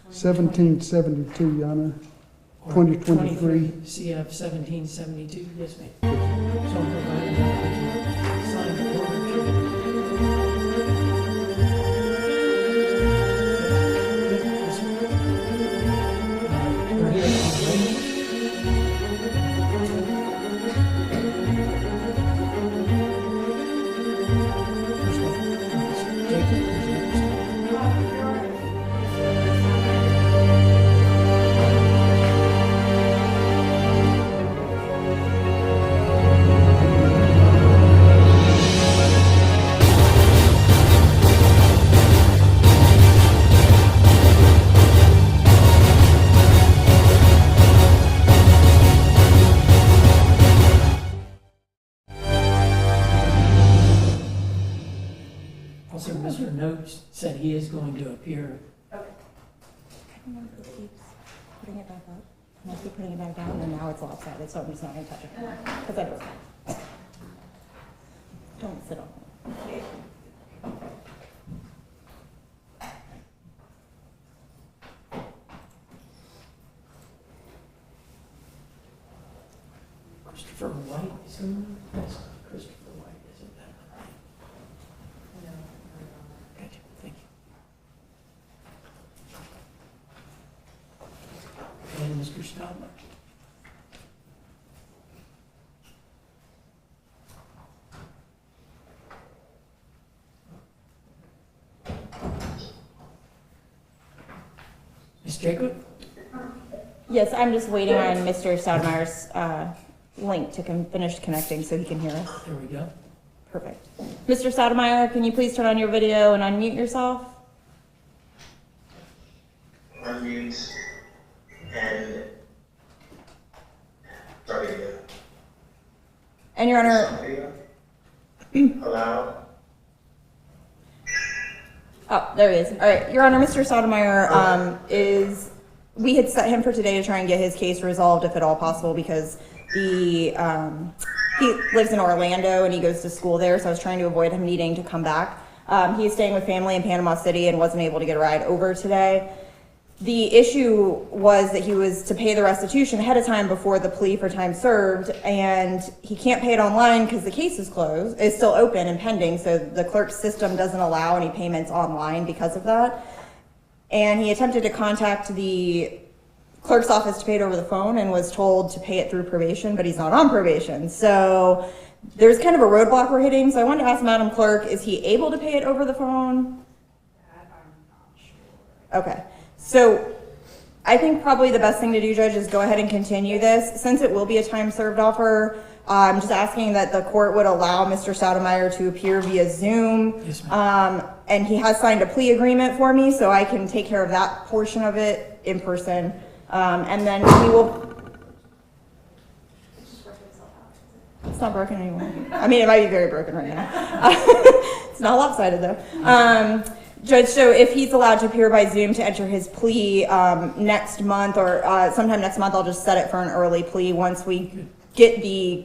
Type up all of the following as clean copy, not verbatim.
1772, Your Honor. 2023. CF 1772, yes, ma'am. So I'm providing that signed order. Yes, ma'am. We're here on Wednesday. First one, Jacob, who's next? Also, Mr. Notes said he is going to appear. I don't know if it keeps putting it back up. And I keep putting it back down, and now it's lopsided, so I'm just not gonna touch it. Because I don't sit on it. Christopher White is going to, that's Christopher White, isn't that right? Gotcha, thank you. And Mr. Stadler. Ms. Jacob? Yes, I'm just waiting on Mr. Stoudemire's link to finish connecting so he can hear us. There we go. Perfect. Mr. Stoudemire, can you please turn on your video and unmute yourself? Unmute and start video. And Your Honor, Start video. Allow. oh, there he is. All right, Your Honor, Mr. Stoudemire we had set him for today to try and get his case resolved if at all possible because he lives in Orlando and he goes to school there, so I was trying to avoid him needing to come back. He is staying with family in Panama City and wasn't able to get a ride over today. The issue was that he was to pay the restitution ahead of time before the plea for time served, and he can't pay it online because the case is closed. It's still open and pending, so the clerk's system doesn't allow any payments online because of that. And he attempted to contact the clerk's office to pay it over the phone and was told to pay it through probation, but he's not on probation. So there's kind of a roadblock we're hitting. So I wanted to ask Madam Clerk, is he able to pay it over the phone? That I'm not sure. Okay. So I think probably the best thing to do, Judge, is go ahead and continue this. Since it will be a time served offer, I'm just asking that the court would allow Mr. Stoudemire to appear via Zoom. Yes, ma'am. And he has signed a plea agreement for me, so I can take care of that portion of it in person. And then we will. It's not broken anymore. I mean, it might be very broken right now. It's not lopsided though. Judge, so if he's allowed to appear by Zoom to enter his plea next month or sometime next month, I'll just set it for an early plea once we get the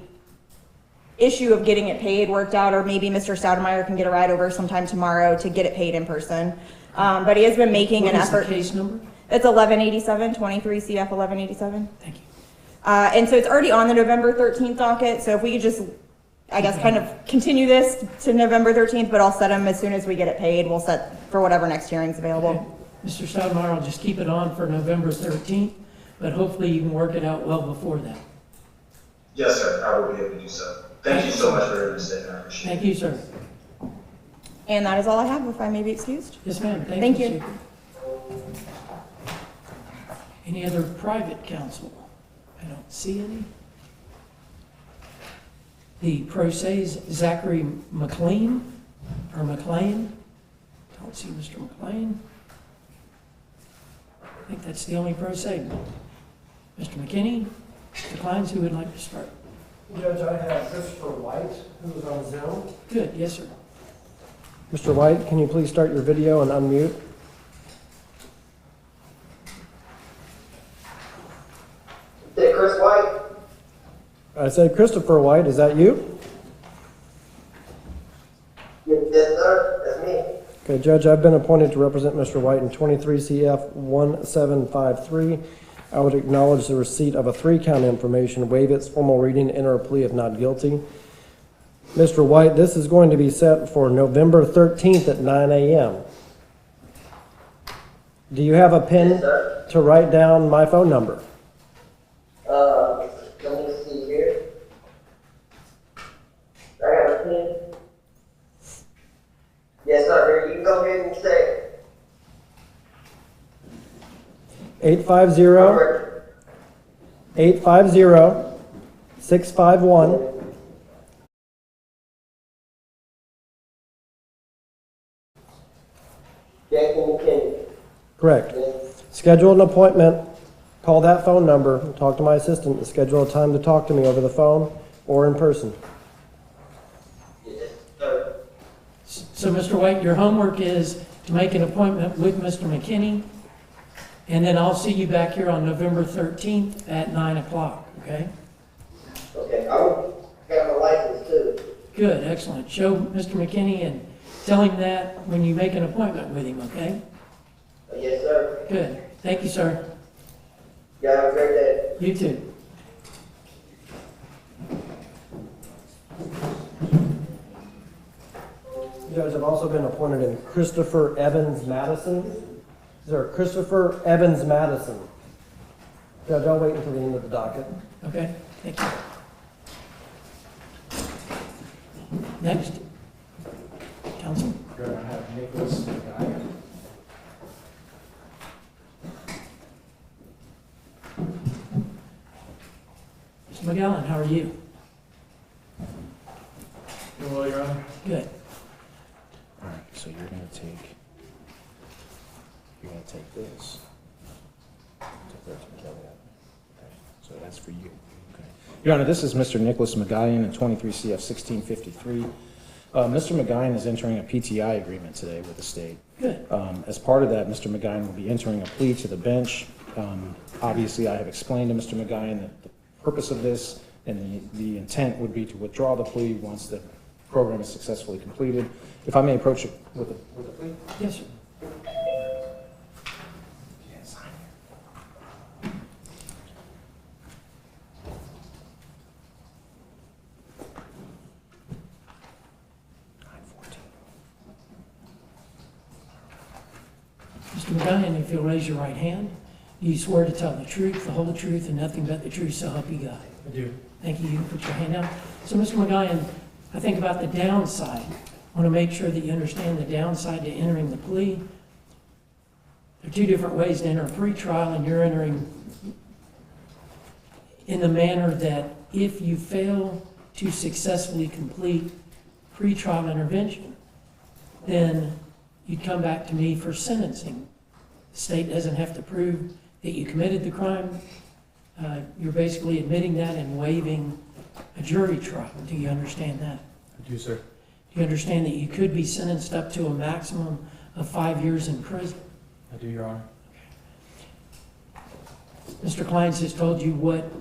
issue of getting it paid worked out, or maybe Mr. Stoudemire can get a ride over sometime tomorrow to get it paid in person. But he has been making an effort. What is the case number? It's 1187, 23 CF 1187. Thank you. And so it's already on the November 13th docket, so if we could just, I guess, kind of continue this to November 13th, but I'll set them as soon as we get it paid. We'll set for whatever next hearing's available. Okay. Mr. Stoudemire, I'll just keep it on for November 13th, but hopefully you can work it out well before that. Yes, sir. I will be able to do so. Thank you so much for your understanding. I appreciate it. Thank you, sir. And that is all I have, if I may be excused. Yes, ma'am. Thank you. Jacob. Any other private counsel? I don't see any. The pro se's Zachary McLean, or McLean. Don't see Mr. McLean. I think that's the only pro se. Mr. McKinney, Mr. Kleins, who would like to start? Judge, I have Christopher White, who is on Zoom. Good, yes, sir. Mr. White, can you please start your video and unmute? Hey, Chris White. I said Christopher White, is that you? Yes, sir. That's me. Okay, Judge, I've been appointed to represent Mr. White in 23 CF 1753. I would acknowledge the receipt of a 3-count information, waive its formal reading, enter a plea if not guilty. Mr. White, this is going to be set for November 13th at 9 a.m. Do you have a pen to write down my phone number? Let me see here. I have a pen. Yes, sir. You can go ahead and say it. 850-651. Jackson McKinney. Correct. Yes. Schedule an appointment, call that phone number, talk to my assistant, to schedule a time to talk to me over the phone or in person. Yes, sir. So, Mr. White, your homework is to make an appointment with Mr. McKinney, and then I'll see you back here on November 13th at 9 o'clock, okay? Okay. I got my license too. Good, excellent. Show Mr. McKinney and tell him that when you make an appointment with him, okay? Yes, sir. Good. Thank you, sir. Y'all have a great day. You too. Judge, I've also been appointed in Christopher Evans Madison. Is there Christopher Evans Madison? Judge, I'll wait until the end of the docket. Okay, thank you. Next. Counsel? Good, I have Nicholas McGuire. Mr. McGowan, how are you? Doing well, Your Honor. Good. All right, so you're gonna take this. Take that to Kelly. Okay, so that's for you. Okay. Your Honor, this is Mr. Nicholas McGuyan in 23 CF 1653. Mr. McGuyan is entering a PTI agreement today with the state. Good. As part of that, Mr. McGuyan will be entering a plea to the bench. Obviously, I have explained to Mr. McGuyan that the purpose of this and the intent would be to withdraw the plea once the program is successfully completed. If I may approach it with a plea? Yes, sir. Yes, I am. 9:14. Mr. McGowan, if you'll raise your right hand, do you swear to tell the truth, the whole truth, and nothing but the truth, so help you God? I do. Thank you. You can put your hand down. So, Mr. McGowan, I think about the downside. I want to make sure that you understand the downside to entering the plea. There are two different ways to enter a pretrial, and you're entering in the manner that if you fail to successfully complete pretrial intervention, then you'd come back to me for sentencing. The state doesn't have to prove that you committed the crime. You're basically admitting that and waiving a jury trial. Do you understand that? I do, sir. Do you understand that you could be sentenced up to a maximum of 5 years in prison? I do, Your Honor. Mr. Kleins has told you what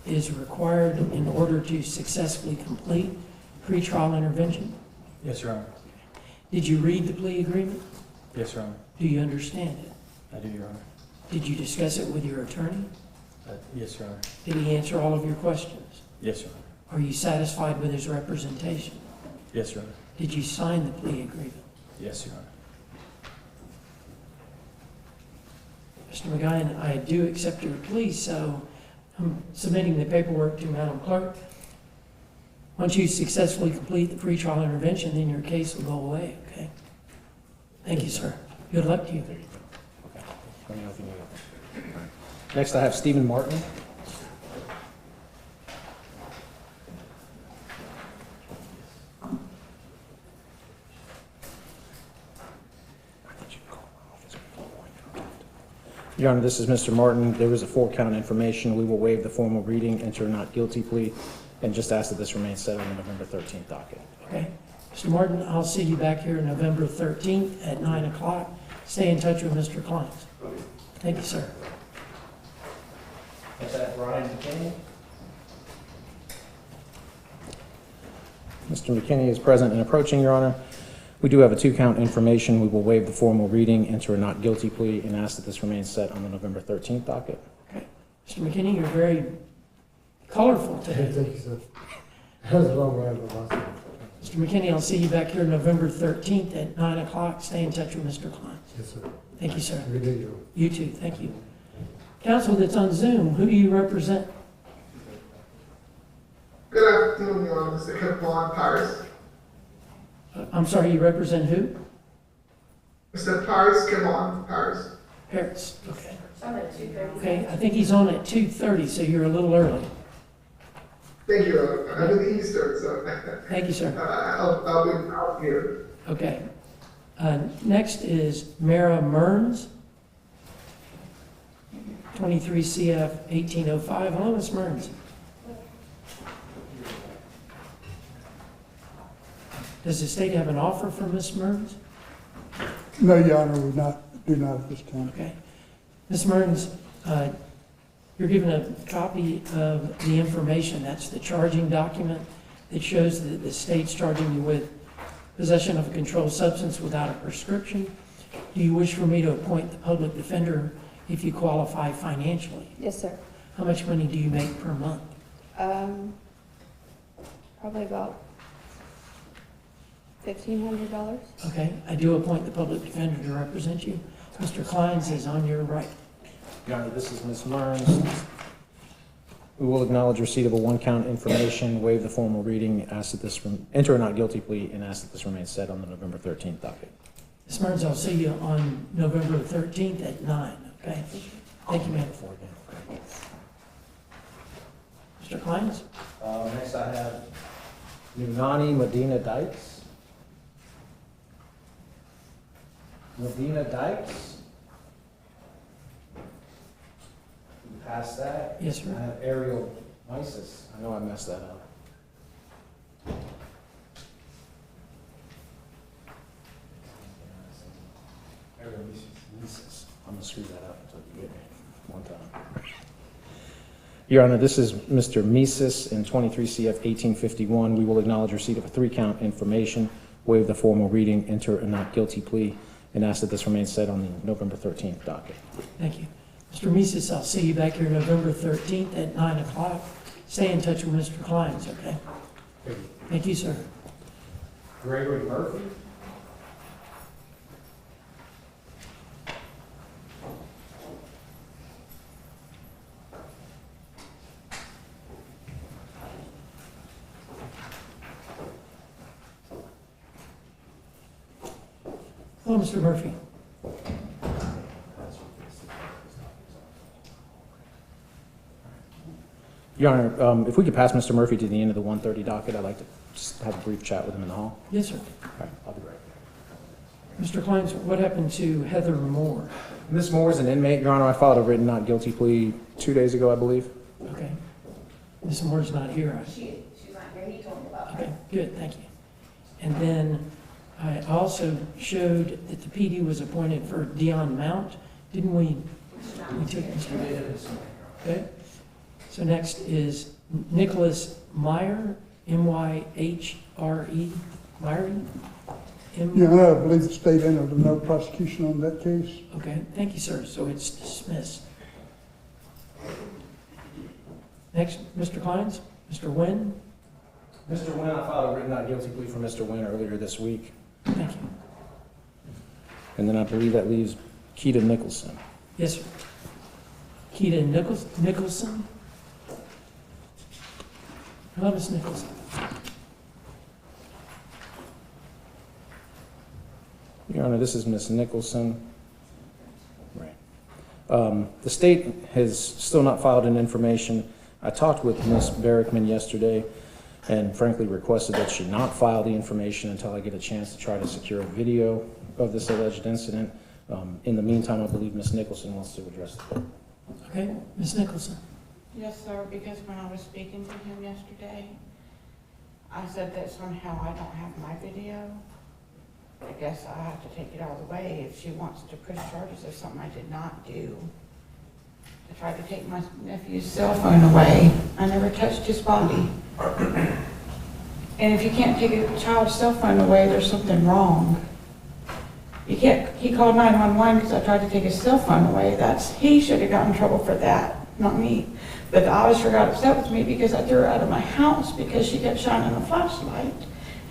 is required in order to successfully complete pretrial intervention. Yes, Your Honor. Did you read the plea agreement? Yes, Your Honor. Do you understand it? I do, Your Honor. Did you discuss it with your attorney? Yes, Your Honor. Did he answer all of your questions? Yes, Your Honor. Are you satisfied with his representation? Yes, Your Honor. Did you sign the plea agreement? Yes, Your Honor. Mr. McGuyan, I do accept your plea, so I'm submitting the paperwork to Madam Clerk. Once you successfully complete the pretrial intervention, then your case will go away, okay? Thank you, sir. Good luck to you. There you go. Okay. Let me know if you need it. All right. Next, I have Stephen Martin. Your Honor, this is Mr. Martin. There is a 4-count information. We will waive the formal reading, enter a not guilty plea, and just ask that this remains set on the November 13th docket. Okay. Mr. Martin, I'll see you back here November 13th at 9 o'clock. Stay in touch with Mr. Kleins. Thank you, sir. Is that Ryan McKinney? Mr. McKinney is present and approaching, Your Honor. We do have a 2-count information. We will waive the formal reading, enter a not guilty plea, and ask that this remains set on the November 13th docket. Okay. Mr. McKinney, you're very colorful today. Thank you, sir. That was a long ride of the last one. Mr. McKinney, I'll see you back here November 13th at 9 o'clock. Stay in touch with Mr. Klein. Yes, sir. Thank you, sir. Good day, Joe. You too, thank you. Council that's on Zoom, who do you represent? Good afternoon, Your Honor, Mr. Kevon Paris. I'm sorry, you represent who? Mr. Paris, Kevon Paris. Harris, okay. Okay, I think he's on at 2:30, so you're a little early. Thank you, Your Honor. I'm in the Eastern, so Thank you, sir. I'll be out here. Okay. Next is Mara Mearns, 23 CF 1805. Hello, Ms. Mearns. Does the state have an offer for Ms. Mearns? No, Your Honor, we do not at this time. Okay. Ms. Mearns, you're given a copy of the information. That's the charging document that shows that the state's charging you with possession of a controlled substance without a prescription. Do you wish for me to appoint the public defender if you qualify financially? Yes, sir. How much money do you make per month? Probably about $1,500. Okay, I do appoint the public defender to represent you. Mr. Kleins is on your right. Your Honor, this is Ms. Mearns. We will acknowledge receipt of a 1-count information, waive the formal reading, ask that this, enter a not guilty plea, and ask that this remains set on the November 13th docket. Ms. Mearns, I'll see you on November 13th at 9, okay? Thank you, ma'am. Mr. Kleins? Next I have Nunani Medina Dykes. Medina Dykes. Past that. Yes, sir. I have Ariel Mises. I know I messed that up. Ariel Mises. I'm gonna screw that up until you get me one time. Your Honor, this is Mr. Mises in 23 CF 1851. We will acknowledge receipt of a 3-count information, waive the formal reading, enter a not guilty plea, and ask that this remains set on the November 13th docket. Thank you. Mr. Mises, I'll see you back here November 13th at 9 o'clock. Stay in touch with Mr. Kleins, okay? Thank you, sir. Gregory Murphy. Hello, Mr. Murphy. Your Honor, if we could pass Mr. Murphy to the end of the 1:30 docket, I'd like to just have a brief chat with him in the hall. Yes, sir. All right, I'll be right back. Mr. Kleins, what happened to Heather Moore? Ms. Moore is an inmate, Your Honor. I filed a written not guilty plea 2 days ago, I believe. Okay. Ms. Moore's not here. She's not here, he told me about Okay, good, thank you. And then I also showed that the PD was appointed for Dion Mount, didn't we? We took this. Okay. So next is Nicholas Meyer, M-Y-H-R-E, Myrie? Your Honor, I believe the state entered a no prosecution on that case. Okay, thank you, sir. So it's dismissed. Next, Mr. Kleins, Mr. Nguyen. Mr. Nguyen, I filed a written not guilty plea for Mr. Nguyen earlier this week. Thank you. And then I believe that leaves Keita Nicholson. Yes, sir. Keita Nicholson. Hello, Ms. Nicholson. Your Honor, this is Ms. Nicholson. Right. The state has still not filed an information. I talked with Ms. Barrickman yesterday and frankly requested that she not file the information until I get a chance to try to secure a video of this alleged incident. In the meantime, I believe Ms. Nicholson wants to address the court. Okay, Ms. Nicholson. Yes, sir, because when I was speaking to him yesterday, I said that somehow I don't have my video. I guess I have to take it all the way if she wants to press charges of something I did not do. I tried to take my nephew's cell phone away. I never touched his body. And if you can't take a child's cell phone away, there's something wrong. You can't, he called 911 because I tried to take his cell phone away. He should have gotten in trouble for that, not me. But the officer got upset with me because I threw her out of my house because she kept shining a flashlight.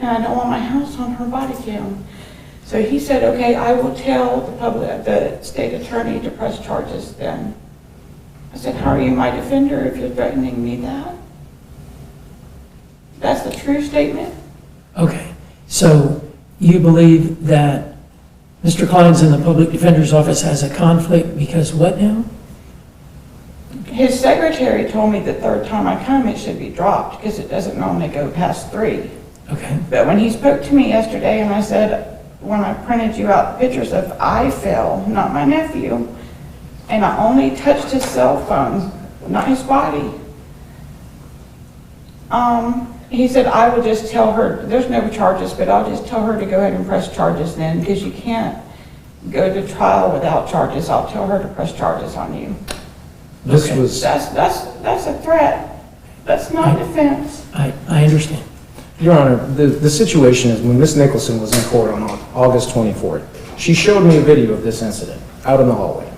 And I don't want my house on her body cam. So he said, okay, I will tell the state attorney to press charges then. I said, how are you my defender if you're threatening me that? That's the true statement? Okay, so you believe that Mr. Klein's in the public defender's office has a conflict because what now? His secretary told me the third time I come, it should be dropped because it doesn't normally go past 3. Okay, But when he spoke to me yesterday and I said, when I printed you out pictures of I fell, not my nephew, and I only touched his cell phone, not his body. He said, I will just tell her, there's no charges, but I'll just tell her to go ahead and press charges then, because you can't go to trial without charges. I'll tell her to press charges on you. This was, That's a threat. That's not defense. I understand. Your Honor, the situation is when Ms. Nicholson was in court on August 24th, she showed me a video of this incident out in the hallway.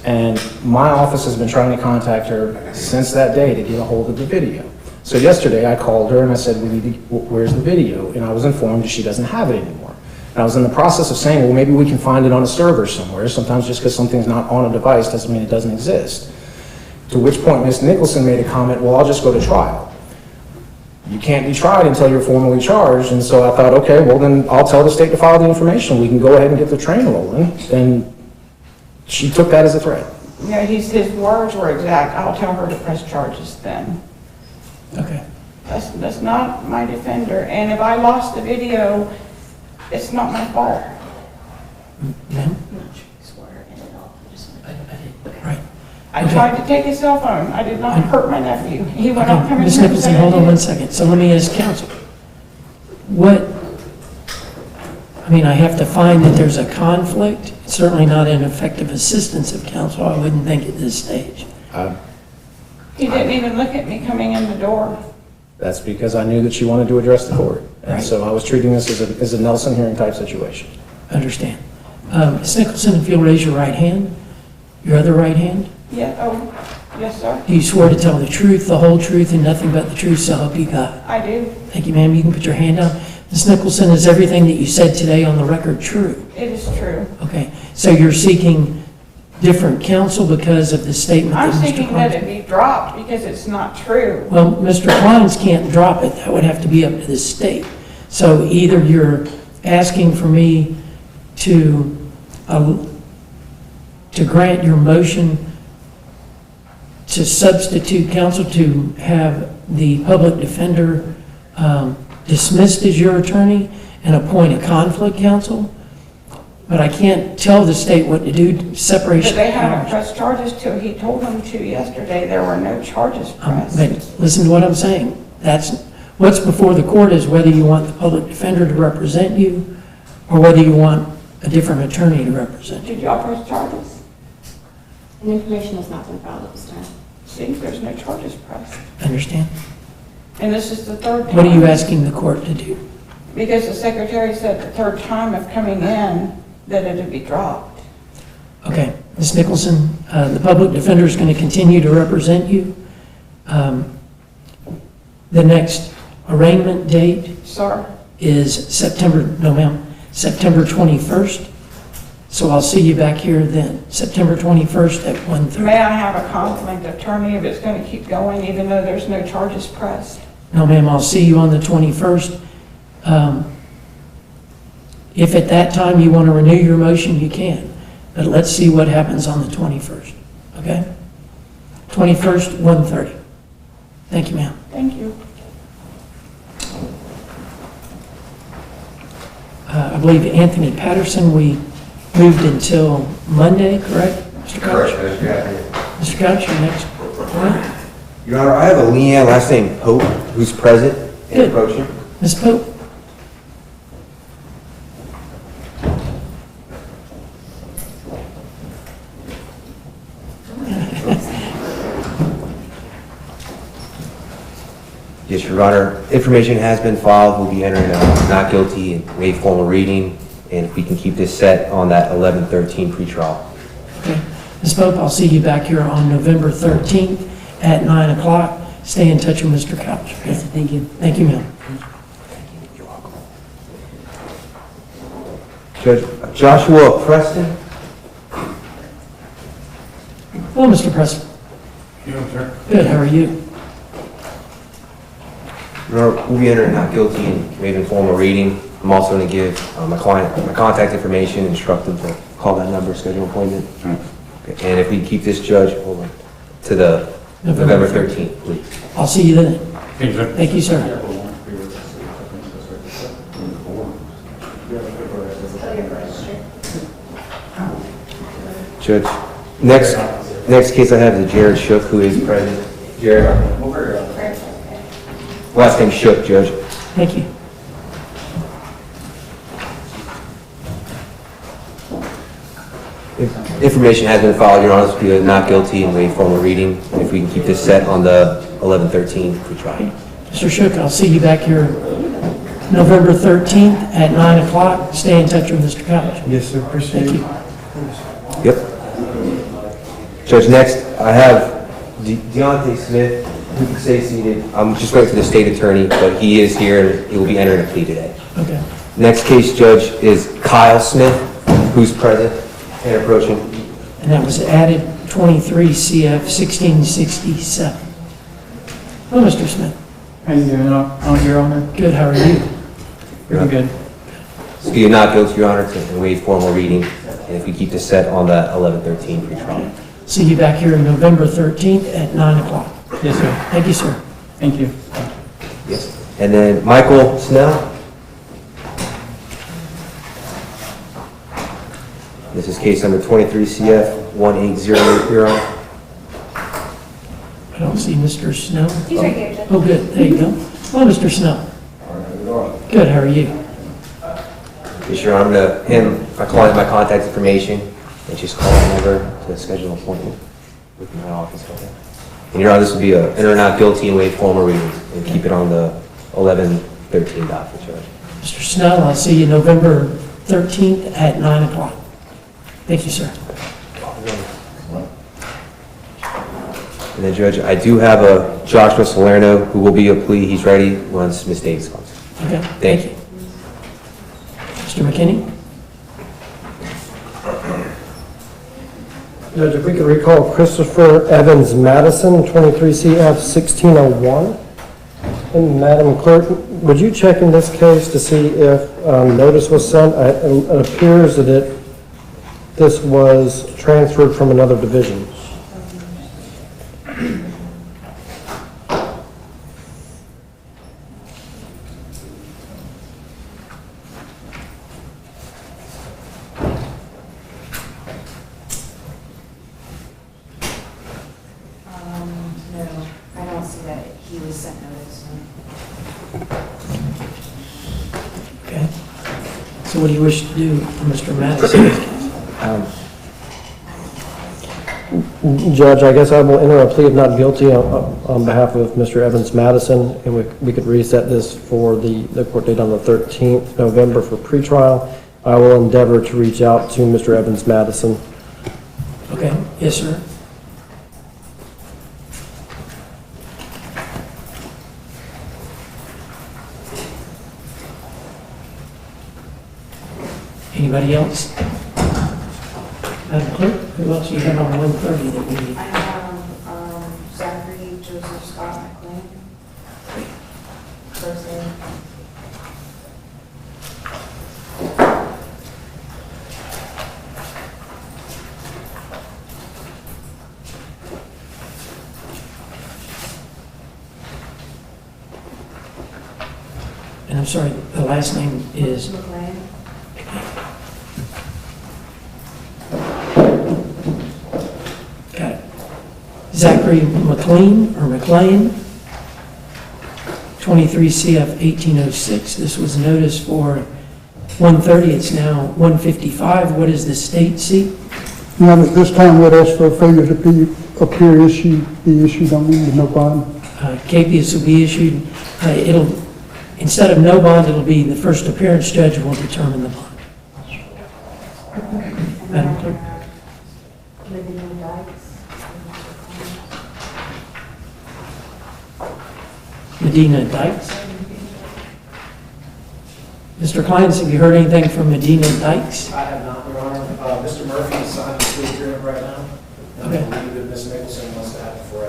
And my office has been trying to contact her since that day to get a hold of the video. So yesterday I called her and I said, where's the video? And I was informed that she doesn't have it anymore. And I was in the process of saying, well, maybe we can find it on a server somewhere. Sometimes just because something's not on a device doesn't mean it doesn't exist. To which point Ms. Nicholson made a comment, well, I'll just go to trial. You can't be tried until you're formally charged. And so I thought, okay, well then I'll tell the state to file the information. We can go ahead and get the train rolling. And she took that as a threat. Yeah, his words were exact. I'll tell her to press charges then. Okay. That's not my defender. And if I lost the video, it's not my fault. Ma'am? Right. I tried to take his cell phone. I did not hurt my nephew. He went up coming. Ms. Nicholson, hold on one second. So let me ask counsel. I have to find that there's a conflict. It's certainly not an effective assistance of counsel, I wouldn't think at this stage. He didn't even look at me coming in the door. That's because I knew that she wanted to address the court. And Right. so I was treating this as a Nelson hearing type situation. Understand. Ms. Nicholson, if you'll raise your right hand, your other right hand. Yeah, oh, yes, sir. Do you swear to tell the truth, the whole truth, and nothing but the truth, so help you God? I do. Thank you, ma'am. You can put your hand down. Ms. Nicholson, is everything that you said today on the record true? It is true. Okay. So you're seeking different counsel because of the statement I'm that Mr. seeking that Klein... it be dropped because it's not true. Well, Mr. Klein's can't drop it. That would have to be up to the state. So either you're asking for me to grant your motion to substitute counsel to have the public defender dismissed as your attorney and appoint a conflict counsel, but I can't tell the state what to do, separation But they of haven't powers. pressed charges till he told them to yesterday. There were no charges pressed. But listen to what I'm saying. That's what's before the court is whether you want the public defender to represent you or whether you want a different attorney to represent you. Did y'all press charges? And information has not been filed at this time. See, there's no charges pressed. Understand? And this is the third time. What are you asking the court to do? Because the secretary said the third time of coming in that it'd be dropped. Okay, Ms. Nicholson, the public defender is going to continue to represent you. The next arraignment date Sir, is September 21st. So I'll see you back here then, September 21st at 1:30. may I have a conflict attorney if it's going to keep going even though there's no charges pressed? No, ma'am, I'll see you on the 21st. If at that time you want to renew your motion, you can. But let's see what happens on the 21st, okay? 21st, 1:30. Thank you, ma'am. Thank you. I believe Anthony Patterson, we moved until Monday, correct, Mr. Couch? Correct, Mr. Mr. Couch, you're next. All right. Your Honor, I have a Leanne, last name Pope, who's present and Good. approaching. Ms. Pope? Yes, Your Honor. Information has been filed. We'll be entering not guilty and waive formal reading. And if we can keep this set on that 11/13 pretrial. Okay. Ms. Pope, I'll see you back here on November 13th at 9 o'clock. Stay in touch with Mr. Couch. Okay? Yes, thank you. Thank you, ma'am. You're welcome. Judge Joshua Preston. Hello, Mr. Preston. Good, how are you? Your Honor, we'll be entering not guilty and waiving formal reading. I'm also going to give my client my contact information, instruct them to call that number, schedule an appointment. Okay. And if we can keep this, Judge, hold on, to the November 13th, please. I'll see you then. Thank you, sir. Judge, next case I have is Jared Shook, who is present. Jared, last name Shook, Judge. Thank you. Information has been filed, Your Honor. This will be a not guilty and waive formal reading. And if we can keep this set on the 11/13 pretrial. Mr. Shook, I'll see you back here November 13th at 9 o'clock. Stay in touch with Mr. Couch. Yes, sir, appreciate Thank it. you. Yep. Judge, next I have Deontay Smith, who can stay seated. I'm just waiting for the state attorney, but he is here and he will be entering a plea today. Okay. Next case, Judge, is Kyle Smith, who's present and approaching. And that was added 23 CF 1667. Hello, Mr. Smith. How you doing, Your Honor? Good, how are you? Pretty good. This will be a not guilty, Your Honor, to waive formal reading. And if we keep this set on that 11/13 pretrial. See you back here November 13th at 9 o'clock. Yes, sir. Thank you, sir. Thank you. Yes. And then Michael Snell. This is case number 23 CF 1808, Your Honor. I don't see Mr. Snow. He's right here, Judge. Oh, good. There you go. Hello, Mr. Snow. Good, how are you? Yes, Your Honor, I'm going to hand my client my contact information and just call that number to schedule an appointment with my office. Okay. And Your Honor, this will be a enter not guilty and waive formal reading and keep it on the 11/13 docket, Judge. Mr. Snow, I'll see you November 13th at 9 o'clock. Thank you, sir. And then, Judge, I do have a Joshua Salerno who will be a plea. He's ready once Ms. Davis comes. Okay, Thank you. Mr. McKinney? Judge, if we could recall Christopher Evans Madison, 23 CF 1601. And Madam Clerk, would you check in this case to see if notice was sent? It appears that this was transferred from another division. No, I don't see that he was sent notice. Okay. So what do you wish to do for Mr. Madison? Judge, I guess I will enter a plea of not guilty on behalf of Mr. Evans Madison, and we could reset this for the court date on the 13th November for pretrial. I will endeavor to reach out to Mr. Evans Madison. Okay, yes, sir. Anybody else? Madam Clerk, who else do you have on 130 that we need? I have Zachary Joseph Scott McLean. First name. And I'm sorry, the last name is? McLean. Got it. Zachary McLean or McLean, 23 CF 1806. This was noticed for 1:30. It's now 1:55. What is the state seat? Your Honor, at this time, we'd ask for a failure to appear issue be issued on him with no bond. capias will be issued. Instead of no bond, it'll be the first appearance judge will determine the bond. Madam Clerk? Medina Dykes? Mr. Kleins, have you heard anything from Medina Dykes? I have not, Your Honor. Mr. Murphy is signed the plea agreement right now. And Okay. I believe that Ms. Nicholson wants to have it before I...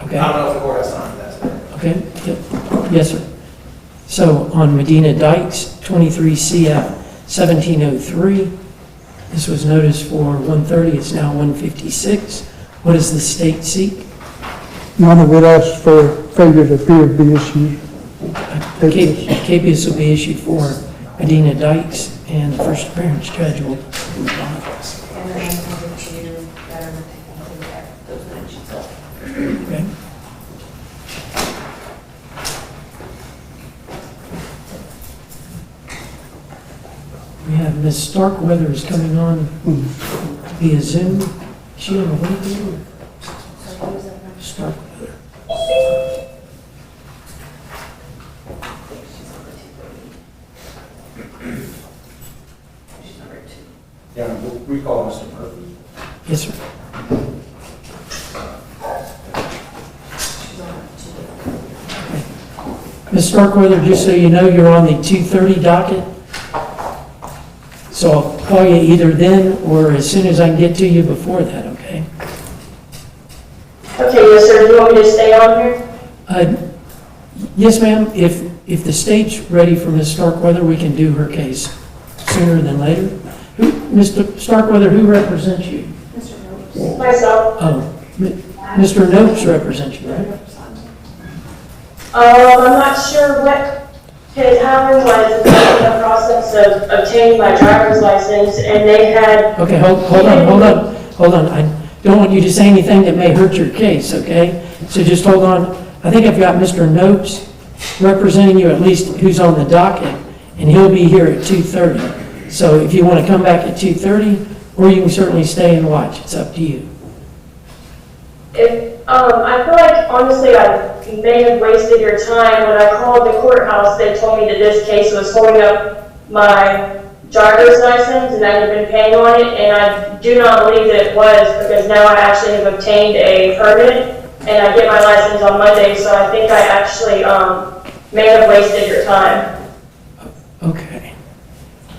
Okay. I don't know if the court has time for that today. Okay, yep. Yes, sir. So on Medina Dykes, 23 CF 1703, this was noticed for 1:30, it's now 1:56. What does the state seek? Your Honor, would ask for failure to appear to be issued. Capias will be issued for Medina Dykes, and the first appearance judge will approve the bond. And then I'm going to better take those mentions up. Okay. We have Ms. Starkweather is coming on via Zoom. Is she on the way here? Starkweather. Yeah, we'll recall Mr. Murphy. Yes, sir. Ms. Starkweather, just so you know, you're on the 2:30 docket. So I'll call you either then or as soon as I can get to you before that, okay? Okay, yes, sir. Do you want me to stay on here? Yes, ma'am. If the state's ready for Ms. Starkweather, we can do her case sooner than later. Mr. Starkweather, who represents you? Myself. Oh, Mr. Nopes represents you, right? I'm not sure what had happened was in the process of obtaining my driver's license, and they had... Okay, hold on. I don't want you to say anything that may hurt your case, okay? So just hold on. I think I've got Mr. Nopes representing you, at least who's on the docket, and he'll be here at 2:30. So if you want to come back at 2:30, or you can certainly stay and watch. It's up to you. I feel like, honestly, I may have wasted your time. When I called the courthouse, they told me that this case was holding up my driver's license and I had been paying on it, and I do not believe that it was, because now I actually have obtained a permit and I get my license on Monday, so I think I actually may have wasted your time. Okay.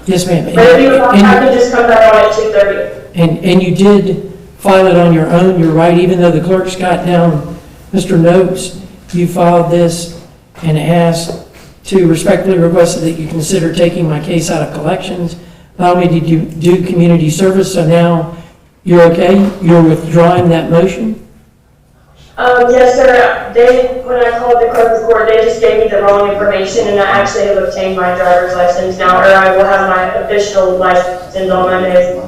Yes, ma'am. But if you want, I can just come back on at 2:30. And you did file it on your own, you're right, even though the clerk's got down Mr. Nopes, you filed this and asked to respectfully request that you consider taking my case out of collections, allow me to do community service, so now you're okay? You're withdrawing that motion? Yes, sir. When I called the clerk of court, they just gave me the wrong information, and I actually have obtained my driver's license now, or I will have my official license on Monday.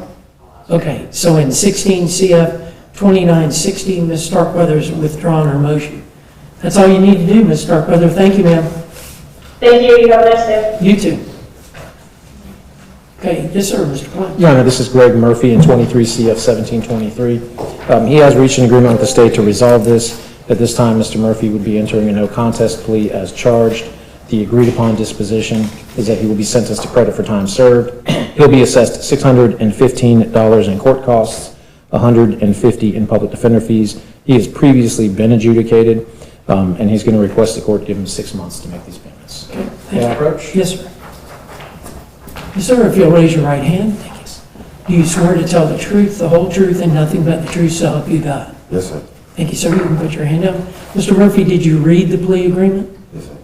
Okay, so in 16 CF 2960, Ms. Starkweather's withdrawn her motion. That's all you need to do, Ms. Starkweather. Thank you, ma'am. Thank you. You have a nice day. You too. Okay, yes, sir, Mr. Klein. Your Honor, this is Greg Murphy in 23 CF 1723. He has reached an agreement with the state to resolve this. At this time, Mr. Murphy would be entering a no contest plea as charged. The agreed upon disposition is that he will be sentenced to credit for time served. He'll be assessed $615 in court costs, $150 in public defender fees. He has previously been adjudicated, and he's going to request the court give him 6 months to make these payments. Okay, May I approach? Yes, sir. Yes, sir, if you'll raise your right hand. Thank you. Do you swear to tell the truth, the whole truth, and nothing but the truth, so help you God? Yes, sir. Thank you, sir. You can put your hand down. Mr. Murphy, did you read the plea agreement? Yes, sir.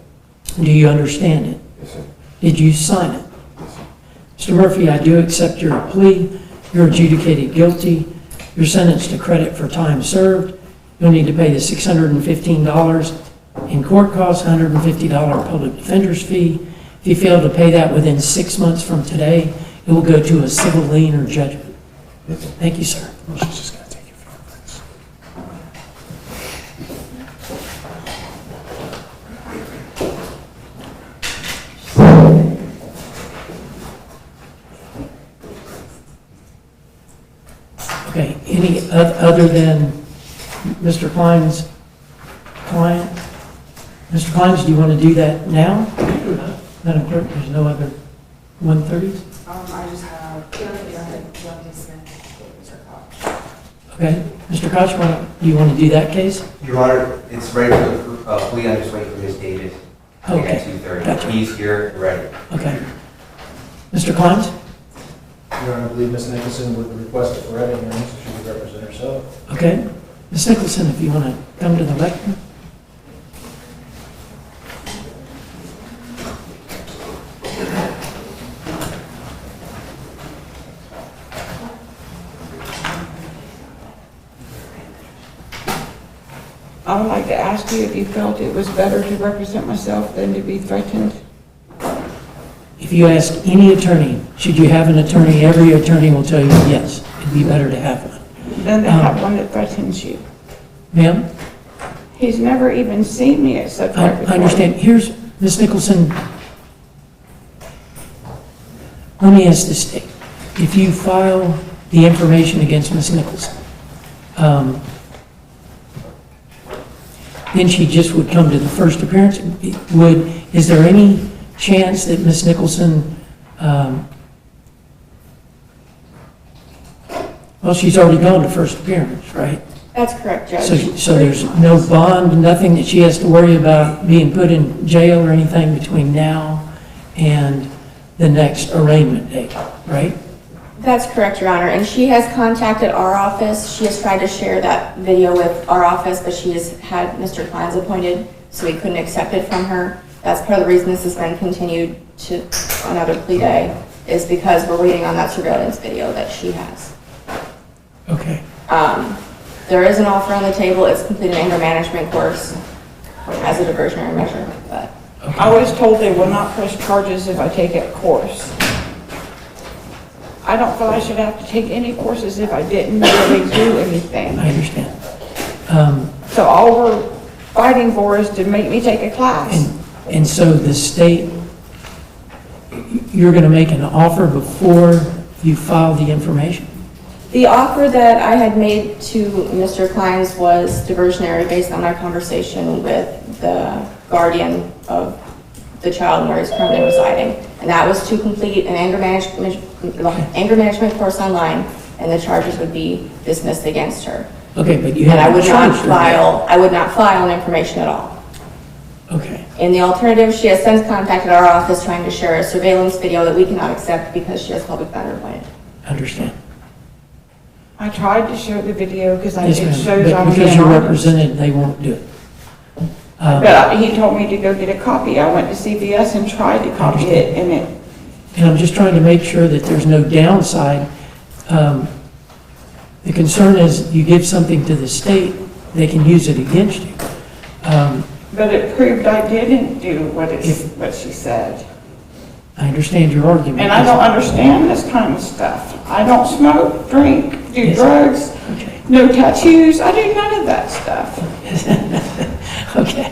Do you understand it? Yes, sir. Did you sign it? Yes, sir. Mr. Murphy, I do accept your plea. You're adjudicated guilty. You're sentenced to credit for time served. You'll need to pay the $615 in court costs, $150 public defender's fee. If you fail to pay that within 6 months from today, it will go to a civil lien or judgment. Yes, sir. Thank you, sir. She's just going to take your fingerprints. Okay, any other than Mr. Klein's client. Mr. Kleins, do you want to do that now? Madam Clerk, there's no other 130s? I just have, Okay. Mr. Koch, do you want to do that case? Your Honor, it's ready for the plea. I'm just waiting for Ms. Davis. Okay. At 2:30. Gotcha. He's here, ready. Okay. Mr. Kleins? Your Honor, I believe Ms. Nicholson would request it for Reading hearing, so she would represent herself. Okay. Ms. Nicholson, if you want to come to the lectern. I would like to ask you if you felt it was better to represent myself than to be threatened. If you ask any attorney, should you have an attorney, every attorney will tell you yes, it'd be better to have one. Then to have one that threatens you. Ma'am? He's never even seen me except I right before. understand. Here's, Ms. Nicholson, let me ask this state. If you file the information against Ms. Nicholson, then she just would come to the first appearance. Is there any chance that Ms. Nicholson, well, she's already gone to first appearance, right? That's correct, Judge. So there's no bond, nothing that she has to worry about being put in jail or anything between now and the next arraignment date, right? That's correct, Your Honor. And she has contacted our office. She has tried to share that video with our office, but she has had Mr. Kleins appointed, so we couldn't accept it from her. That's part of the reason this has been continued to another plea day, is because we're waiting on that surveillance video that she has. Okay. There is an offer on the table. It's completed an anger management course as a diversionary measure, but. Okay. I was told they will not press charges if I take a course. I don't feel I should have to take any courses if I didn't really do anything. I understand. So all we're fighting for is to make me take a class. And so the state, you're going to make an offer before you file the information? The offer that I had made to Mr. Kleins was diversionary based on our conversation with the guardian of the child where he's currently residing. And that was to complete an anger management course online, and the charges would be dismissed against her. Okay, but you And I haven't would not charged her. I would not file an information at all. Okay. In the alternative, she has since contacted our office trying to share a surveillance video that we cannot accept because she has public defender appointed. Understand. I tried to share the video because Yes, it ma'am. shows But I'm because being you're honest. represented, they won't do it. But he told me to go get a copy. I went to CVS and tried to copy it, and it. And I'm just trying to make sure that there's no downside. The concern is you give something to the state, they can use it against you. But it proved I didn't do what she said. I understand your argument. And I don't understand this kind of stuff. I don't smoke, drink, do Yes. drugs, Okay. no tattoos. I do none of that stuff. Okay.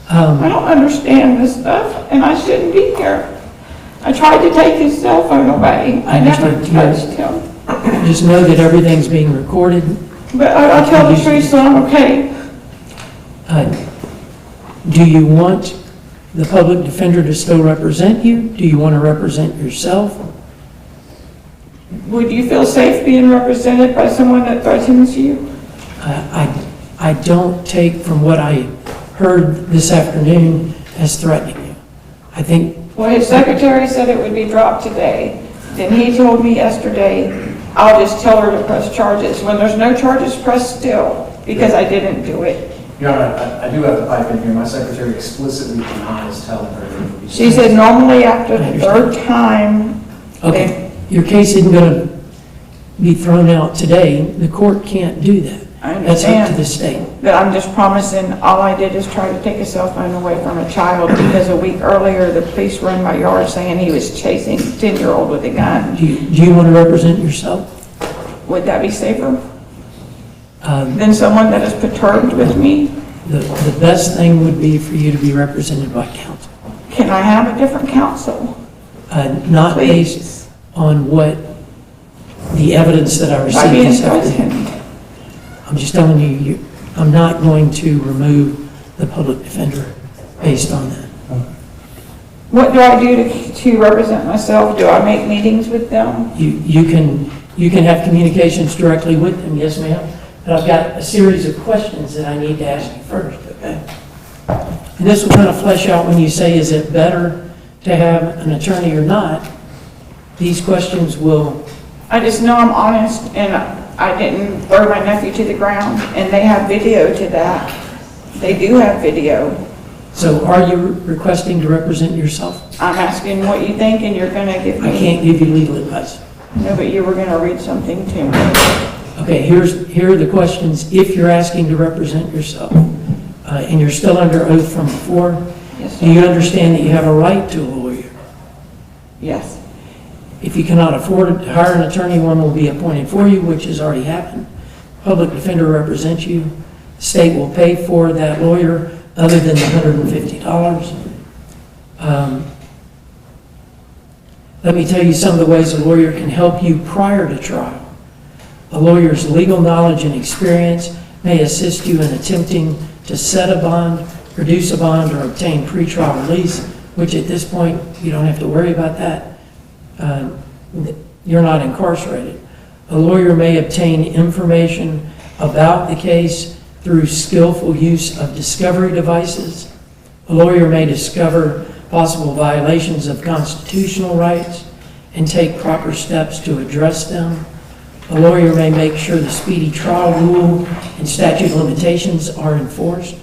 I don't understand this stuff, and I shouldn't be here. I tried to take his cell phone away. I never understand. touched him. Just know that everything's being recorded. But I'll tell the truth, so I'm okay. Do you want the public defender to still represent you? Do you want to represent yourself? Would you feel safe being represented by someone that threatens you? I don't take from what I heard this afternoon as threatening you. I think. Well, his secretary said it would be dropped today. Then he told me yesterday, I'll just tell her to press charges. When there's no charges, press still, because I didn't do it. Your Honor, I do have to pipe in here. My secretary explicitly denies telling her. That it would be She said normally after the third time. Okay, your case isn't going to be thrown out today. The court can't do that. I That's up to understand. the state. But I'm just promising, all I did is try to take a cell phone away from a child because a week earlier, the police were in my yard saying he was chasing a 10-year-old with a gun. Do you want to represent yourself? Would that be safer than someone that is perturbed with me? The best thing would be for you to be represented by counsel. Can I have a different counsel? Not Please. based on what the evidence that I By received being this afternoon. threatened. I'm just telling you, I'm not going to remove the public defender based on that. What do I do to represent myself? Do I make meetings with them? You can have communications directly with them, yes ma'am. But I've got a series of questions that I need to ask you first, okay? And this will kind of flesh out when you say, is it better to have an attorney or not? These questions will... I just know I'm honest and I didn't throw my nephew to the ground, and they have video to that. They do have video. So are you requesting to represent yourself? I'm asking what you think, and you're gonna give me... I can't give you legal advice. No, but you were gonna read something to me. Okay, here are the questions. If you're asking to represent yourself, and you're still under oath from before, Yes, do you understand that you have a right to a lawyer? Yes. If you cannot afford to hire an attorney, one will be appointed for you, which has already happened. Public defender represents you. The state will pay for that lawyer other than the $150. Let me tell you some of the ways a lawyer can help you prior to trial. A lawyer's legal knowledge and experience may assist you in attempting to set a bond, reduce a bond, or obtain pretrial release, which at this point, you don't have to worry about that. You're not incarcerated. A lawyer may obtain information about the case through skillful use of discovery devices. A lawyer may discover possible violations of constitutional rights and take proper steps to address them. A lawyer may make sure the speedy trial rule and statute of limitations are enforced.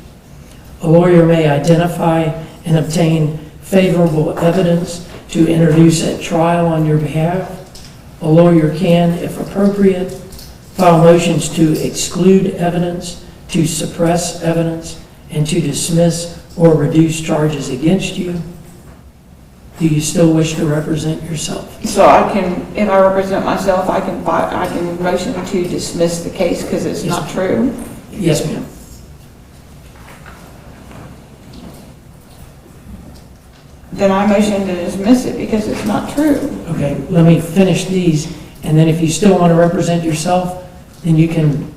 A lawyer may identify and obtain favorable evidence to introduce at trial on your behalf. A lawyer can, if appropriate, file motions to exclude evidence, to suppress evidence, and to dismiss or reduce charges against you. Do you still wish to represent yourself? So I can, if I represent myself, I can motion to dismiss the case because it's not true? Yes, ma'am. Then I motion to dismiss it because it's not true. Okay, let me finish these, and then if you still want to represent yourself, then you can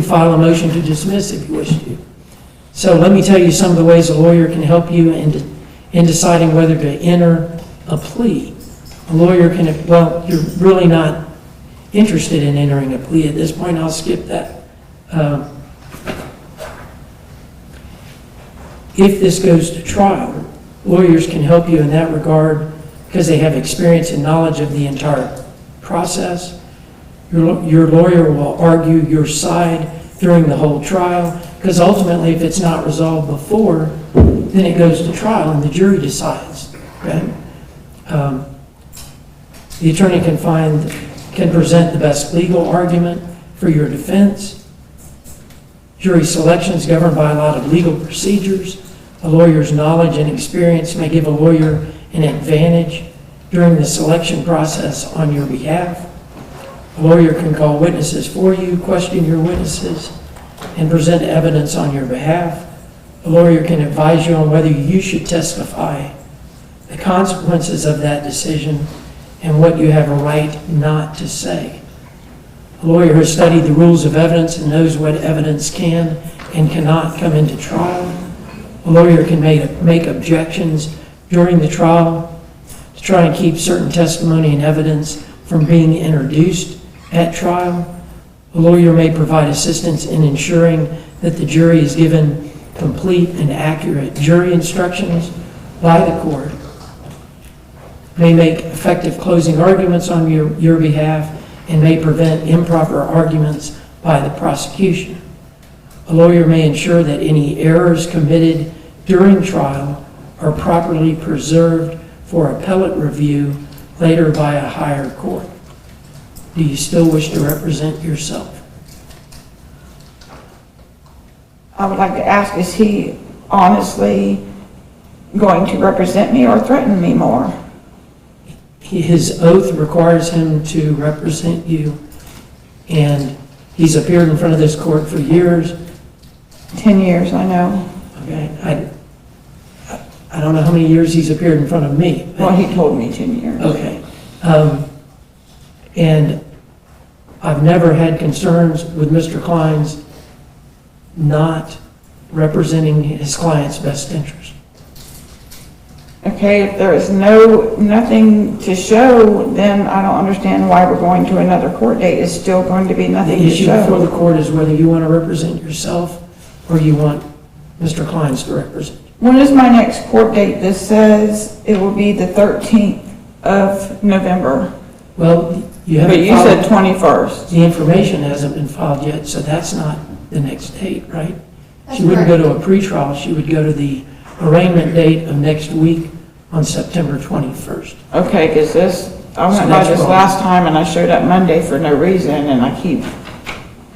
file a motion to dismiss if you wish to. So let me tell you some of the ways a lawyer can help you in deciding whether to enter a plea. A lawyer can, well, you're really not interested in entering a plea at this point. I'll skip that. If this goes to trial, lawyers can help you in that regard because they have experience and knowledge of the entire process. Your lawyer will argue your side during the whole trial because ultimately if it's not resolved before, then it goes to trial and the jury decides. Okay? The attorney can present the best legal argument for your defense. Jury selection is governed by a lot of legal procedures. A lawyer's knowledge and experience may give a lawyer an advantage during the selection process on your behalf. A lawyer can call witnesses for you, question your witnesses, and present evidence on your behalf. A lawyer can advise you on whether you should testify, the consequences of that decision, and what you have a right not to say. A lawyer has studied the rules of evidence and knows what evidence can and cannot come into trial. A lawyer can make objections during the trial to try and keep certain testimony and evidence from being introduced at trial. A lawyer may provide assistance in ensuring that the jury is given complete and accurate jury instructions by the court. May make effective closing arguments on your behalf and may prevent improper arguments by the prosecution. A lawyer may ensure that any errors committed during trial are properly preserved for appellate review later by a higher court. Do you still wish to represent yourself? I would like to ask, is he honestly going to represent me or threaten me more? His oath requires him to represent you, and he's appeared in front of this court for years. 10 years, I know. Okay, I don't know how many years he's appeared in front of me. Well, he told me 10 years. Okay. And I've never had concerns with Mr. Klein's not representing his client's best interest. Okay, if there is nothing to show, then I don't understand why we're going to another court date. It's still going to be The nothing to issue before the show. court is whether you want to represent yourself or you want Mr. Kleins to represent. When is my next court date? This says it will be the 13th of November. Well, you But haven't you said filed, 21st. the information hasn't been filed yet, so that's not the next date, right? That's She wouldn't go to a correct. pretrial, she would go to the arraignment date of next week on September 21st. Okay, because I So went by that's this wrong. last time and I showed up Monday for no reason and I keep,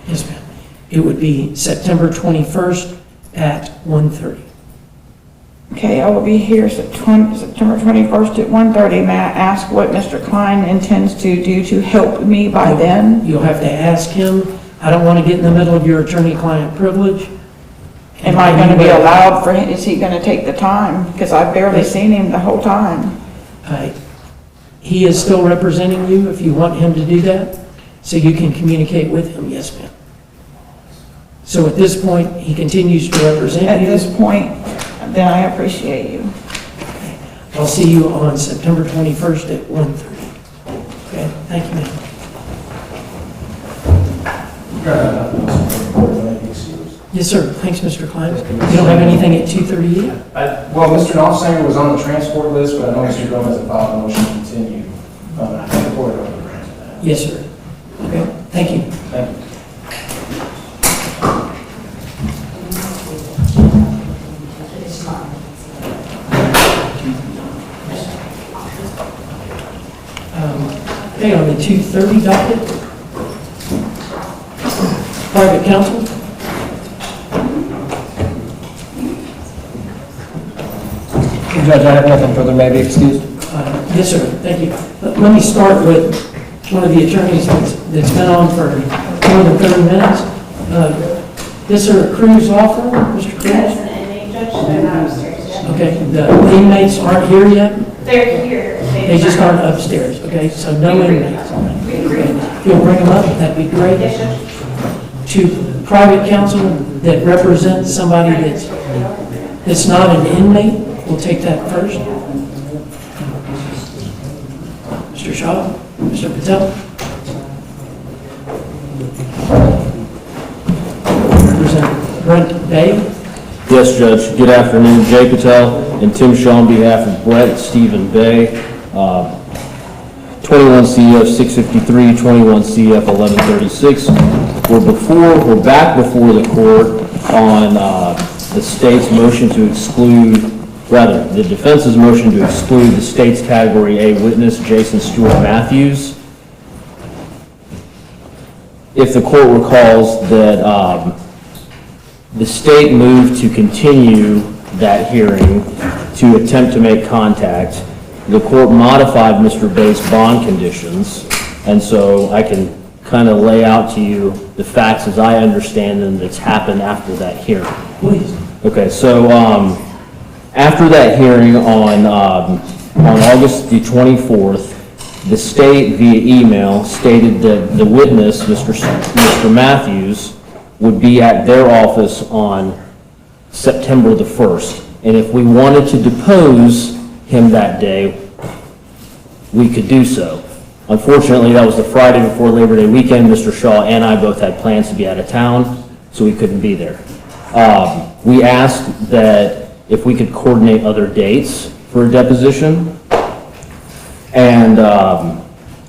Yes, ma'am. It would be September 21st at 1:30. okay, I will be here September 21st at 1:30. May I ask what Mr. Klein intends to do to help me by then? You'll have to ask him. I don't want to get in the middle of your attorney-client privilege. Am I going to be allowed for him, is he going to take the time? Because I've barely seen him the whole time. He is still representing you if you want him to do that, so you can communicate with him, yes, ma'am. So at this point, he continues to represent At you. this point, then I appreciate you. I'll see you on September 21st at 1:30. Okay, thank you, ma'am. Yes, sir. Thanks, Mr. Klein. You don't have anything at 2:30 yet? Well, Mr. Knopfsanger was on the transport list, but I know Mr. Gomez had filed a motion to continue. I think the court already granted that. Yes, sir. Okay, thank you. Thank you. Okay, on the 2:30 docket, private counsel. Judge, I have nothing further, may I be excused? Yes, sir, thank you. Let me start with one of the attorneys that's been on for more than 30 minutes. Yes, sir, Cruz law firm, Mr. Cruz? Yes, an inmate judge, they're not upstairs yet. Okay, the inmates aren't here yet? They're here. They just aren't upstairs, okay? So no inmates. Okay. You'll bring them up, that'd be great. Yes, Judge. To private counsel that represents somebody that's not an inmate, we'll take that first. Mr. Shaw, Mr. Patel. Representative Brent Bay. Yes, Judge. Good afternoon. Jay Patel and Tim Shaw on behalf of Brett Stephen Bay. 21 CF 653, 21 CF 1136. We're back before the court on the state's motion to exclude, rather, the defense's motion to exclude the state's Category A witness, Jason Stewart Matthews. If the court recalls that the state moved to continue that hearing to attempt to make contact. The court modified Mr. Bay's bond conditions, and so I can kind of lay out to you the facts as I understand them that's happened after that hearing. Please. Okay, so after that hearing on August the 24th, the state via email stated that the witness, Mr. Matthews, would be at their office on September the 1st. And if we wanted to depose him that day, we could do so. Unfortunately, that was the Friday before Labor Day weekend. Mr. Shaw and I both had plans to be out of town, so we couldn't be there. We asked that if we could coordinate other dates for a deposition. And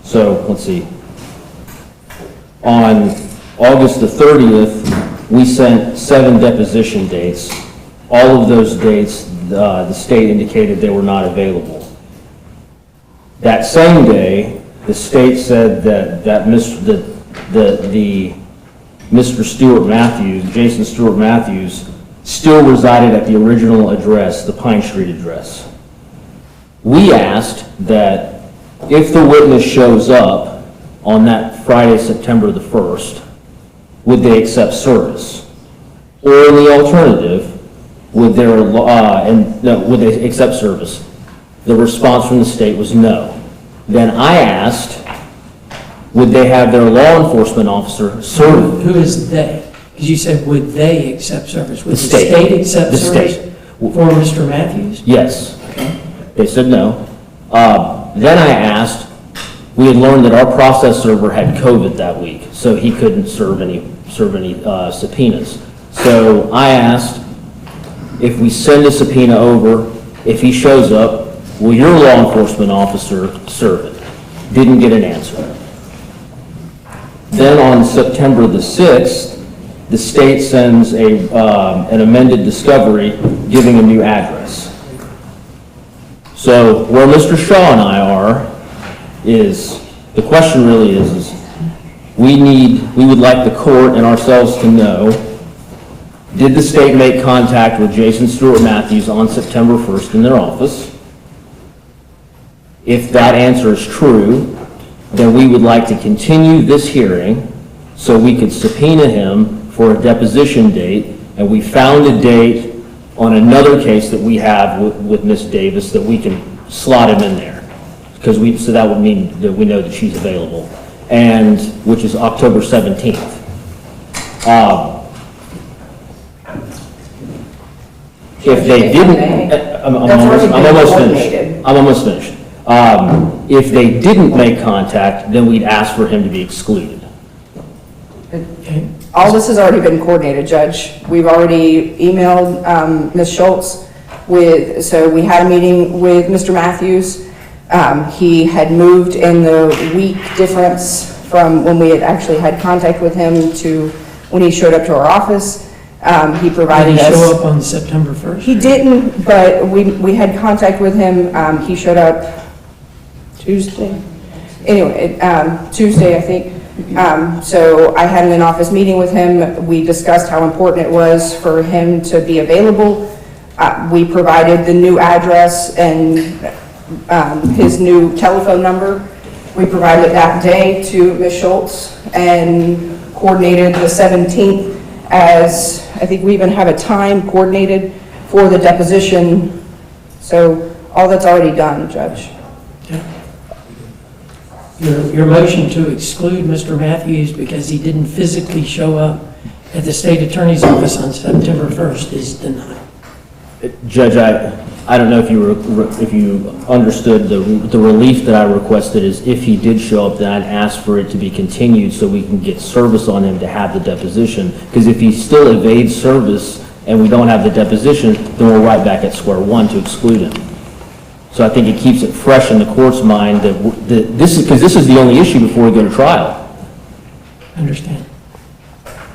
so, let's see. On August the 30th, we sent 7 deposition dates. All of those dates, the state indicated they were not available. That same day, the state said that Mr. Stewart Matthews, Jason Stewart Matthews, still resided at the original address, the Pine Street address. We asked that if the witness shows up on that Friday, September the 1st, would they accept service? Or in the alternative, would they accept service? The response from the state was no. Then I asked, would they have their law enforcement officer serve? Who is they? Because you said, would they accept service? Would the state. state accept The service state. for Mr. Matthews? Yes. Okay. They said no. Then I asked, we had learned that our process server had COVID that week, so he couldn't serve any subpoenas. So I asked, if we send a subpoena over, if he shows up, will your law enforcement officer serve it? Didn't get an answer. Then on September the 6th, the state sends an amended discovery giving a new address. So where Mr. Shaw and I are is, the question really is we would like the court and ourselves to know, did the state make contact with Jason Stewart Matthews on September 1st in their office? If that answer is true, then we would like to continue this hearing so we could subpoena him for a deposition date, and we found a date on another case that we have with Ms. Davis that we can slot him in there. So that would mean that we know that she's available, and which is October 17th. If they didn't, I'm almost finished. If they didn't make contact, then we'd ask for him to be excluded. All this has already been coordinated, Judge. We've already emailed Ms. Schultz so we had a meeting with Mr. Matthews. He had moved in the week difference from when we had actually had contact with him to when he showed up to our office. He provided us... Did he show up on September 1st? He didn't, but we had contact with him. He showed up Tuesday? Anyway, Tuesday, I think. So I had an in-office meeting with him. We discussed how important it was for him to be available. We provided the new address and his new telephone number. We provided that day to Ms. Schultz and coordinated the 17th as, I think we even have a time coordinated for the deposition. So all that's already done, Judge. Okay. Your motion to exclude Mr. Matthews because he didn't physically show up at the state attorney's office on September 1st is denied. Judge, I don't know if you understood the relief that I requested is if he did show up, then I'd ask for it to be continued so we can get service on him to have the deposition. Because if he still evades service and we don't have the deposition, then we're right back at square one to exclude him. So I think it keeps it fresh in the court's mind that this is the only issue before we go to trial. Understand.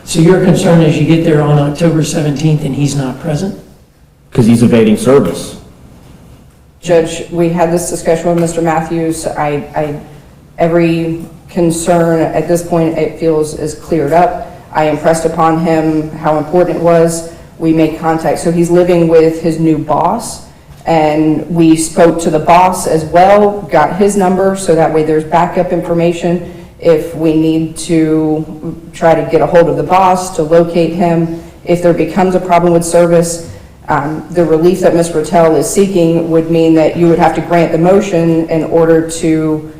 So your concern is you get there on October 17th and he's not present? Because he's evading service. Judge, we had this discussion with Mr. Matthews. Every concern at this point it feels is cleared up. I impressed upon him how important it was. We made contact. So he's living with his new boss, and we spoke to the boss as well, got his number, so that way there's backup information if we need to try to get a hold of the boss to locate him. If there becomes a problem with service, the relief that Ms. Rattel is seeking would mean that you would have to grant the motion in order to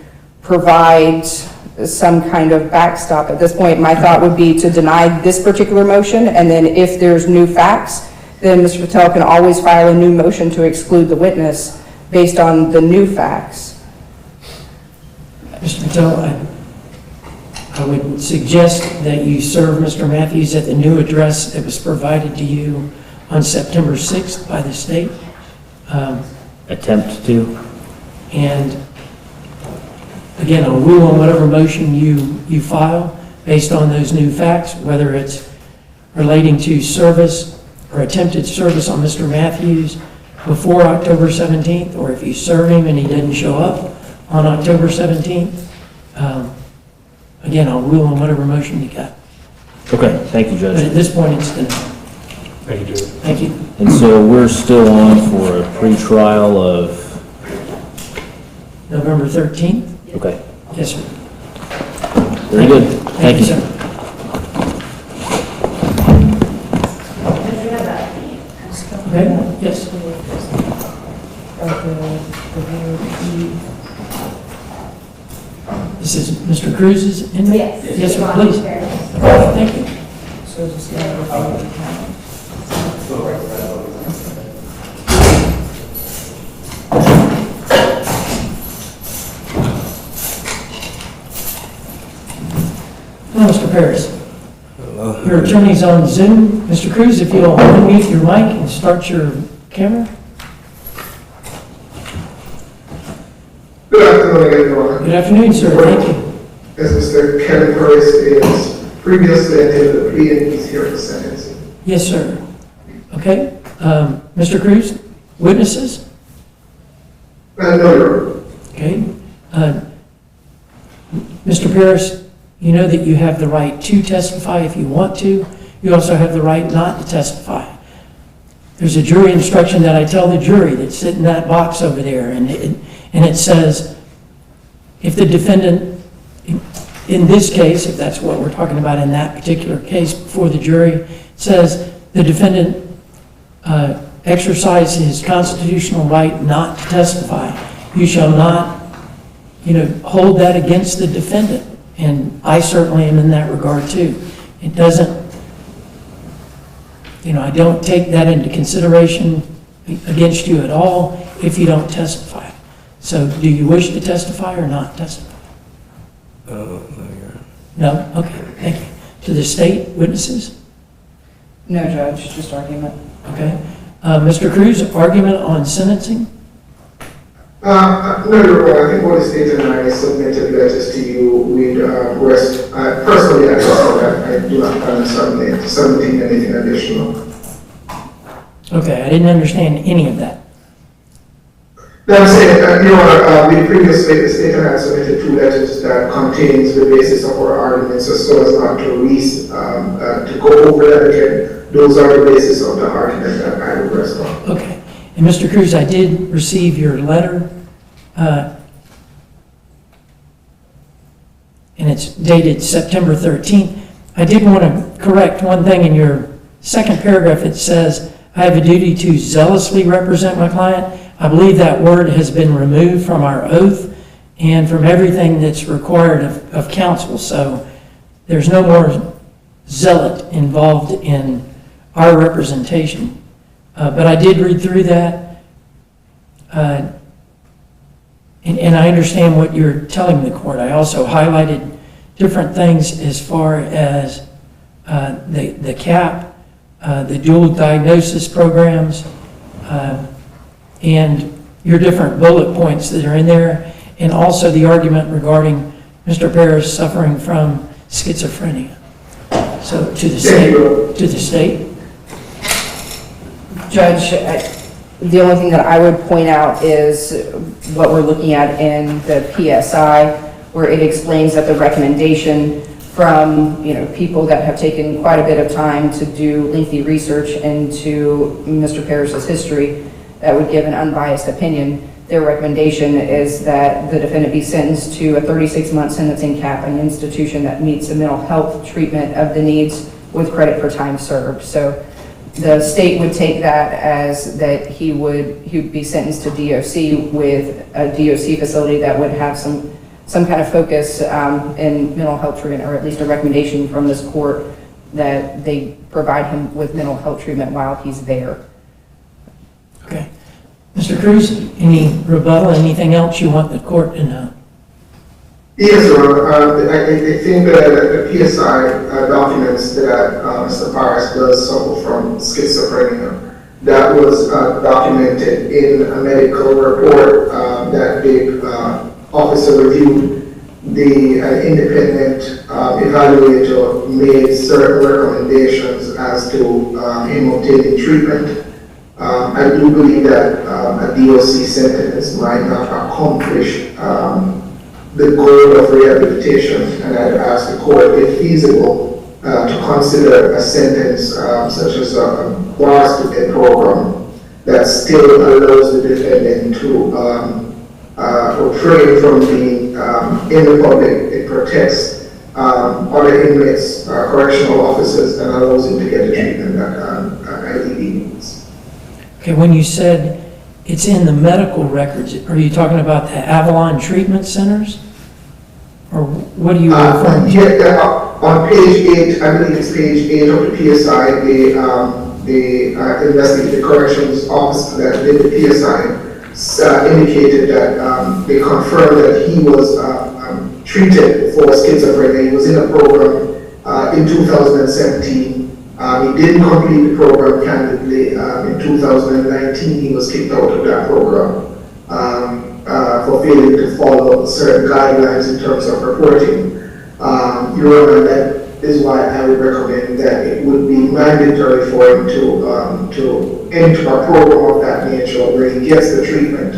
provide some kind of backstop. At this point, my thought would be to deny this particular motion, and then if there's new facts, then Ms. Rattel can always file a new motion to exclude the witness based on the new facts. Mr. Patel, I would suggest that you serve Mr. Matthews at the new address that was provided to you on September 6th by the state. Attempt to. And again, I'll rule on whatever motion you file based on those new facts, whether it's relating to service or attempted service on Mr. Matthews before October 17th, or if you serve him and he didn't show up on October 17th. Again, I'll rule on whatever motion you got. Okay, thank you, Judge. But at this point, it's denied. Thank you, Judge. Thank you. And so we're still on for a pretrial of... November 13th? Okay. Yes, sir. Very good. Thank you. Sir. Okay, yes. This is Mr. Cruz's inmate? Yes. Yes, sir, Ron, please. very nice. Thank you. So So just another thing that we have. Hello, Mr. Paris. Your attorney's on Zoom. Mr. Cruz, if you'll unmute your mic and start your camera. Good afternoon, everyone. Good afternoon, sir. Thank you. As Mr. Kevin Perez is previously attended the plea and he's here for sentencing. Yes, sir. Okay. Mr. Cruz, witnesses? No, Your Honor. Okay. Mr. Paris, you know that you have the right to testify if you want to. You also have the right not to testify. There's a jury instruction that I tell the jury that's sitting in that box over there, and it says, if the defendant, in this case, if that's what we're talking about in that particular case before the jury, it says the defendant exercise his constitutional right not to testify. You shall not, hold that against the defendant. And I certainly am in that regard too. It doesn't, I don't take that into consideration against you at all if you don't testify. So do you wish to testify or not testify? No? Okay, thank you. To the state witnesses? No, Judge, just argument. Okay. Mr. Cruz, argument on sentencing? No, Your Honor. I think what the state and I submitted letters to you with rest. Personally, I just that I do not plan on submitting anything additional. Okay, I didn't understand any of that. No, I'm saying, Your Honor, we previously, the state and I submitted 2 letters that contains the basis of our arguments, so as not to go over that again. Those are the basis of the argument that I would rest on. Okay. And Mr. Cruz, I did receive your letter, and it's dated September 13th. I did want to correct one thing in your second paragraph. It says, I have a duty to zealously represent my client. I believe that word has been removed from our oath and from everything that's required of counsel. So there's no more zealot involved in our representation. But I did read through that, and I understand what you're telling the court. I also highlighted different things as far as the CAP, the dual diagnosis programs, and your different bullet points that are in there, and also the argument regarding Mr. Paris suffering from schizophrenia. So to the state. Judge, the only thing that I would point out is what we're looking at in the PSI, where it explains that the recommendation from, people that have taken quite a bit of time to do lengthy research into Mr. Paris's history that would give an unbiased opinion. Their recommendation is that the defendant be sentenced to a 36-month sentencing cap in an institution that meets the mental health treatment of the needs with credit for time served. So the state would take that as that he would be sentenced to DOC with a DOC facility that would have some kind of focus in mental health treatment, or at least a recommendation from this court that they provide him with mental health treatment while he's there. Okay. Mr. Cruz, any rebuttal, anything else you want the court to know? Yes, Your Honor. I think that the PSI documents that Mr. Paris does suffer from schizophrenia. That was documented in a medical report that the officer reviewed. The independent evaluator made certain recommendations as to him obtaining treatment. I do believe that a DOC sentence might not accomplish the goal of rehabilitation, and I'd ask the court, if feasible, to consider a sentence such as a bar student program that still allows the defendant to refrain from being in the public. It protects other inmates, correctional officers, and allows him to get the treatment that ideally needs. Okay, when you said it's in the medical records, are you talking about the Avalon treatment centers? Or what are you referring to? Yeah, On page 8, I believe it's page 8 of the PSI, the corrections officer that did the PSI indicated that they confirmed that he was treated for schizophrenia. He was in a program in 2017. He didn't complete the program candidly. In 2019, he was kicked out of that program for failing to follow certain guidelines in terms of reporting. Your Honor, that is why I would recommend that it would be mandatory for him to enter a program of that nature where he gets the treatment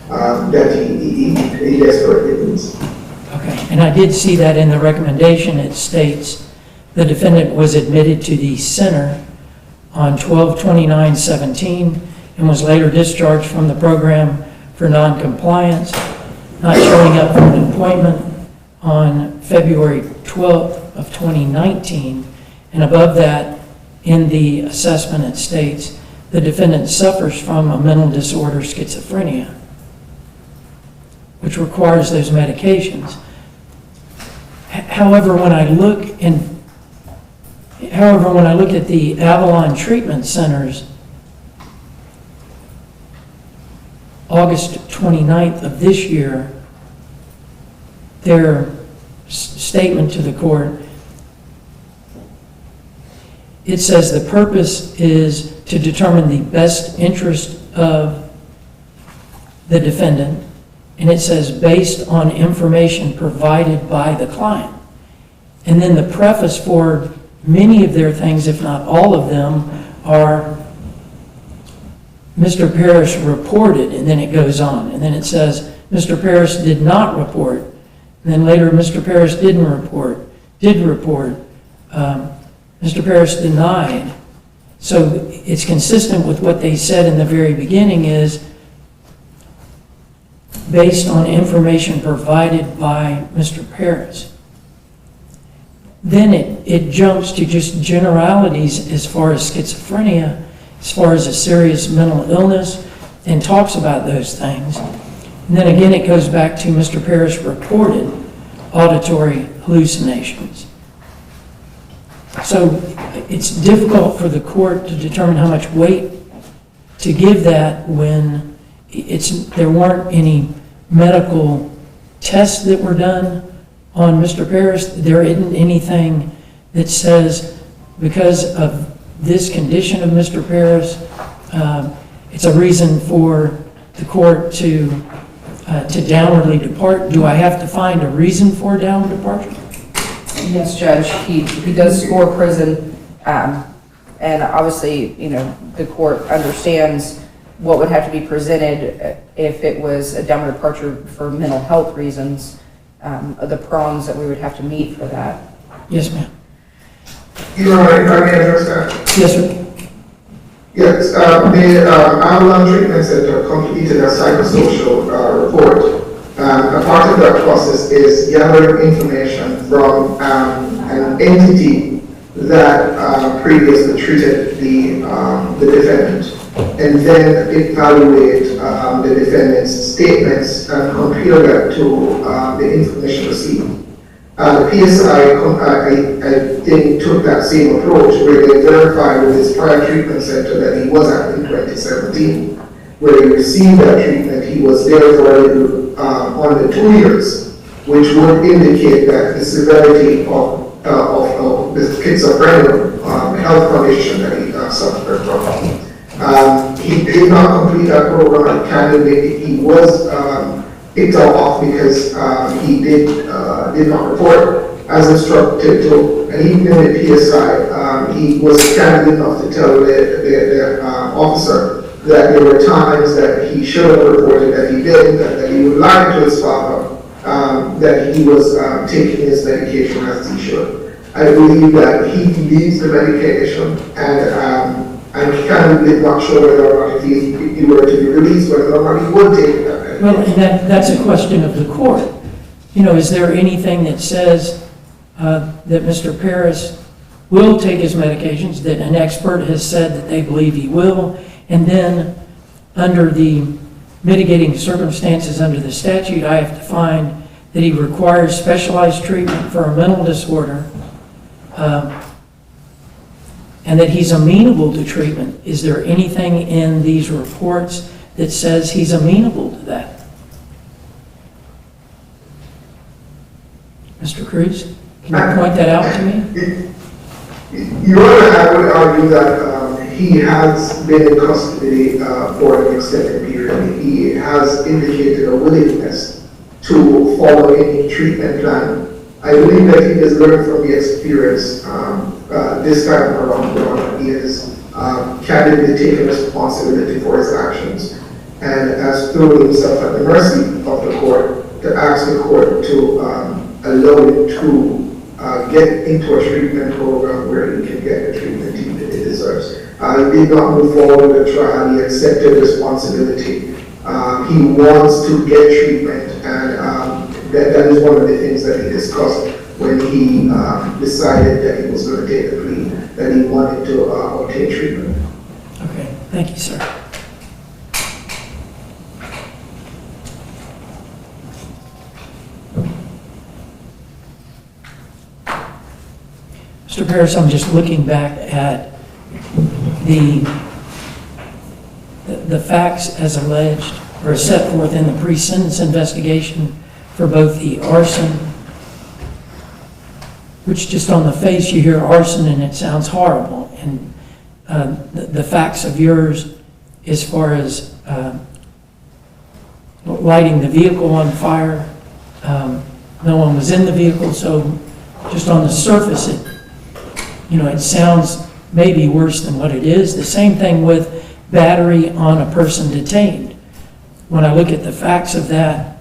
that he desperately needs. Okay, and I did see that in the recommendation. It states the defendant was admitted to the center on 12/29/17 and was later discharged from the program for non-compliance, not showing up for an appointment on February 12th of 2019. And above that, in the assessment, it states the defendant suffers from a mental disorder, schizophrenia, which requires those medications. However, when I look at the Avalon Treatment Center's August 29th of this year, their statement to the court, it says the purpose is to determine the best interest of the defendant, and it says based on information provided by the client. And then the preface for many of their things, if not all of them, are Mr. Parrish reported, and then it goes on. And then it says Mr. Parrish did not report. And then later Mr. Parrish didn't report, did report. Mr. Parrish denied. So it's consistent with what they said in the very beginning, is based on information provided by Mr. Parrish. Then it jumps to just generalities as far as schizophrenia, as far as a serious mental illness, and talks about those things. And then again it goes back to Mr. Parrish reported auditory hallucinations. So it's difficult for the court to determine how much weight to give that when there weren't any medical tests that were done on Mr. Parrish. There isn't anything that says because of this condition of Mr. Parrish, it's a reason for the court to downwardly depart. Do I have to find a reason for downward departure? Yes, Judge. He does score prison, and obviously, the court understands what would have to be presented if it was a downward departure for mental health reasons, the prongs that we would have to meet for that. Yes, ma'am. Your Honor, if I may address that. Yes, sir. Yes, the Avalon Treatment Center completed a psychosocial report. A part of that process is gathering information from an entity that previously treated the defendant, and then evaluate the defendant's statements and compare that to the information received. The PSI, I think, took that same approach where they verified with his prior treatment center that he was at in 2017. Where he received that treatment, he was there for under 2 years, which would indicate that the severity of the schizophrenia health condition that he suffered from. He did not complete that program. Candidly, he was picked off because he did not report as instructed to, and even in the PSI, he was candid enough to tell the officer that there were times that he should have reported that he didn't, that he would lie to his father, that he was taking his medication as he should. I believe that he needs the medication, and candidly did not show whether or not if he were to be released, whether or not he would take that medication. Well, and that's a question of the court. Is there anything that says that Mr. Parrish will take his medications, that an expert has said that they believe he will, and then under the mitigating circumstances under the statute, I have to find that he requires specialized treatment for a mental disorder, and that he's amenable to treatment. Is there anything in these reports that says he's amenable to that? Mr. Cruz, can you point that out to me? Your Honor, I would argue that he has been in custody for an extended period. He has indicated a willingness to follow any treatment plan. I believe that he has learned from the experience this time around. He has candidly taken responsibility for his actions and has thrown himself at the mercy of the court to ask the court to allow him to get into a treatment program where he can get the treatment he deserves. He did not move forward with the trial. He accepted responsibility. He wants to get treatment, and that is one of the things that he discussed when he decided that he was going to take the plea, that he wanted to obtain treatment. Okay, thank you, sir. Mr. Parrish, I'm just looking back at the facts as alleged or set forth in the pre-sentence investigation for both the arson, which just on the face you hear arson and it sounds horrible, and the facts of yours as far as lighting the vehicle on fire. No one was in the vehicle, so just on the surface it sounds maybe worse than what it is. The same thing with battery on a person detained. When I look at the facts of that,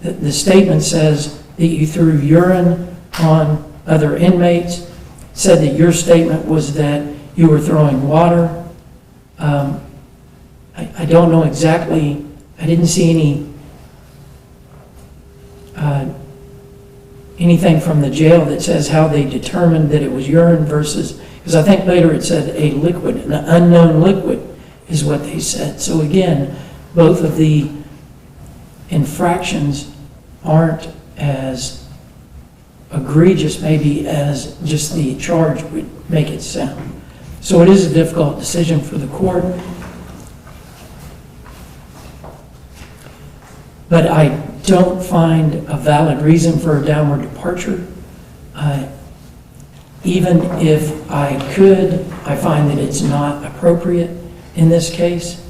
the statement says that you threw urine on other inmates, said that your statement was that you were throwing water. I don't know exactly, I didn't see anything from the jail that says how they determined that it was urine versus, because I think later it said a liquid, an unknown liquid is what they said. So again, both of the infractions aren't as egregious maybe as just the charge would make it sound. So it is a difficult decision for the court. But I don't find a valid reason for a downward departure. Even if I could, I find that it's not appropriate in this case.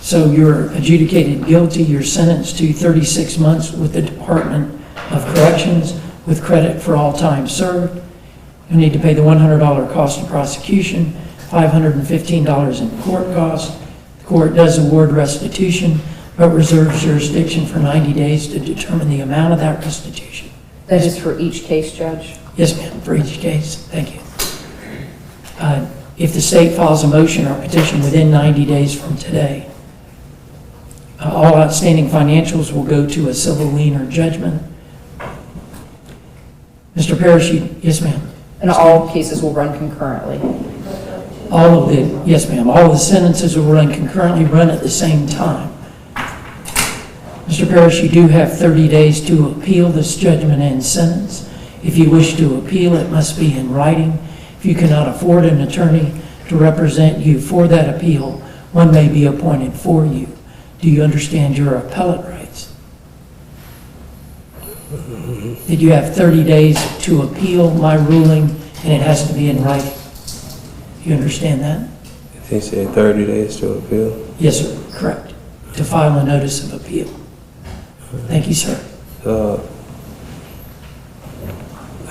So you're adjudicated guilty, you're sentenced to 36 months with the Department of Corrections with credit for all time served. You need to pay the $100 cost of prosecution, $515 in court costs. The court does award restitution, but reserves jurisdiction for 90 days to determine the amount of that restitution. That is for each case, Judge? Yes, ma'am, for each case. Thank you. If the state files a motion or petition within 90 days from today, all outstanding financials will go to a civil lien or judgment. Mr. Parrish, yes, ma'am. And all cases will run concurrently? Yes, ma'am. All of the sentences will run concurrently, run at the same time. Mr. Parrish, you do have 30 days to appeal this judgment and sentence. If you wish to appeal, it must be in writing. If you cannot afford an attorney to represent you for that appeal, one may be appointed for you. Do you understand your appellate rights? That you have 30 days to appeal my ruling, and it has to be in writing. Do you understand that? They say 30 days to appeal? Yes, sir. Correct. To file a notice of appeal. Thank you, sir.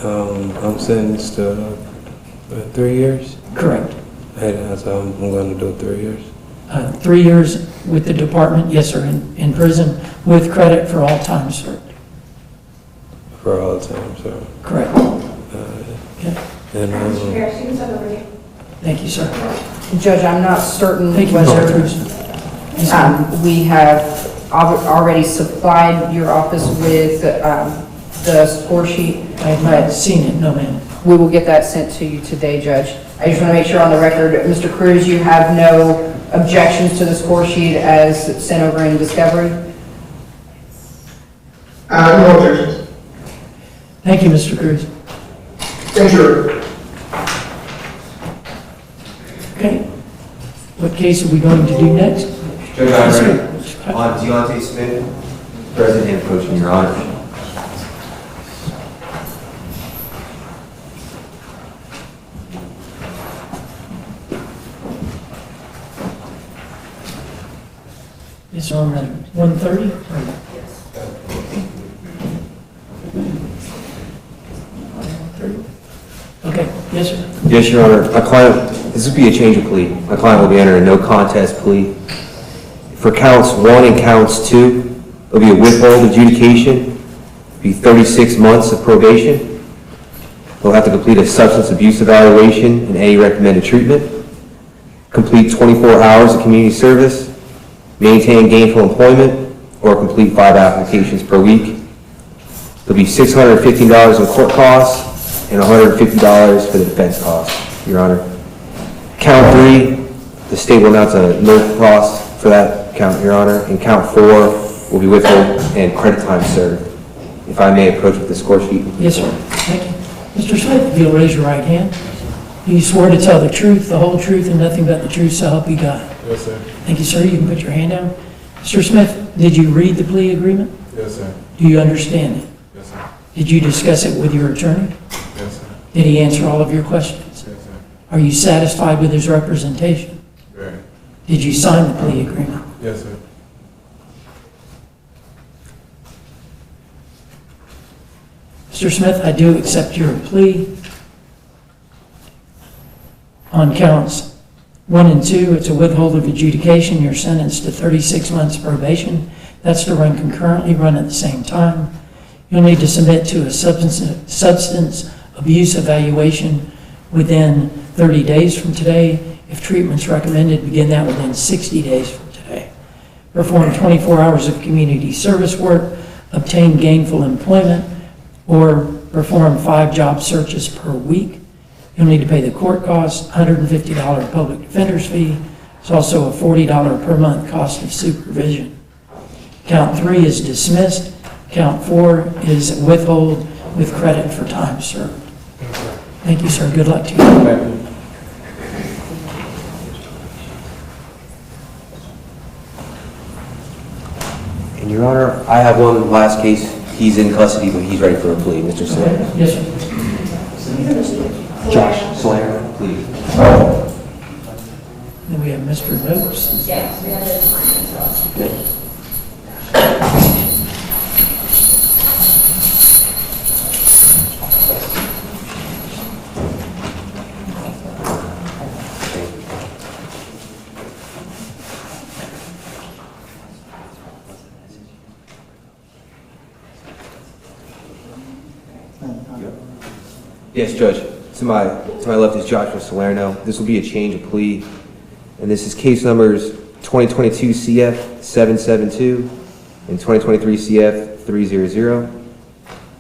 I'm sentenced to 3 years? Correct. So I'm going to do 3 years? 3 years with the department, yes, sir, in prison with credit for all time served. For all time served? Correct. Okay. And, Mr. Parrish, you can send over here. Thank you, sir. Judge, I'm not certain Thank you, whether Mr. we have already supplied your office with the score sheet. I have not seen it, no, ma'am. We will get that sent to you today, Judge. I just want to make sure on the record, Mr. Cruz, you have no objections to the score sheet as sent over in discovery? no objections. Thank you, Mr. Cruz. Thank you. Okay. What case are we going to do next? Judge, Yes, I'm sir. ready. On Deontay Smith, President approaching Your Honor. It's on at 1:30? Okay, yes, sir. Yes, Your Honor. My client, this would be a change of plea. My client will be entering a no contest plea. For counts 1 and counts 2, it'll be a withhold adjudication, be 36 months of probation. He'll have to complete a substance abuse evaluation and any recommended treatment, complete 24 hours of community service, maintain gainful employment, or complete 5 applications per week. There'll be $615 in court costs and $150 for the defense costs, Your Honor. Count 3, the state will announce a no cost for that count, Your Honor. And count 4 will be withhold and credit time served. If I may approach with the score sheet. Yes, sir. Thank you. Mr. Smith, if you'll raise your right hand. Do you swear to tell the truth, the whole truth, and nothing but the truth, so help you God? Yes, sir. Thank you, sir. You can put your hand down. Mr. Smith, did you read the plea agreement? Yes, sir. Do you understand it? Yes, sir. Did you discuss it with your attorney? Yes, sir. Did he answer all of your questions? Yes, sir. Are you satisfied with his representation? Very. Did you sign the plea agreement? Yes, sir. Mr. Smith, I do accept your plea. On counts 1 and 2, it's a withhold of adjudication. You're sentenced to 36 months probation. That's to run concurrently, run at the same time. You'll need to submit to a substance abuse evaluation within 30 days from today. If treatment's recommended, begin that within 60 days from today. Perform 24 hours of community service work, obtain gainful employment, or perform 5 job searches per week. You'll need to pay the court costs, $150 public defender's fee. There's also a $40 per month cost of supervision. Count 3 is dismissed. Count 4 is withhold with credit for time served. Thank you, sir. Good luck to you. And Your Honor, I have one last case. He's in custody, but he's ready for a plea. Mr. Salerno. Yes, sir. Josh Salerno, please. Then we have Mr. Noakes. Yes, we have this line as well. Good. Yes, Judge. To my left is Joshua Salerno. This will be a change of plea, and this is case numbers 2022 CF 772 and 2023 CF 300.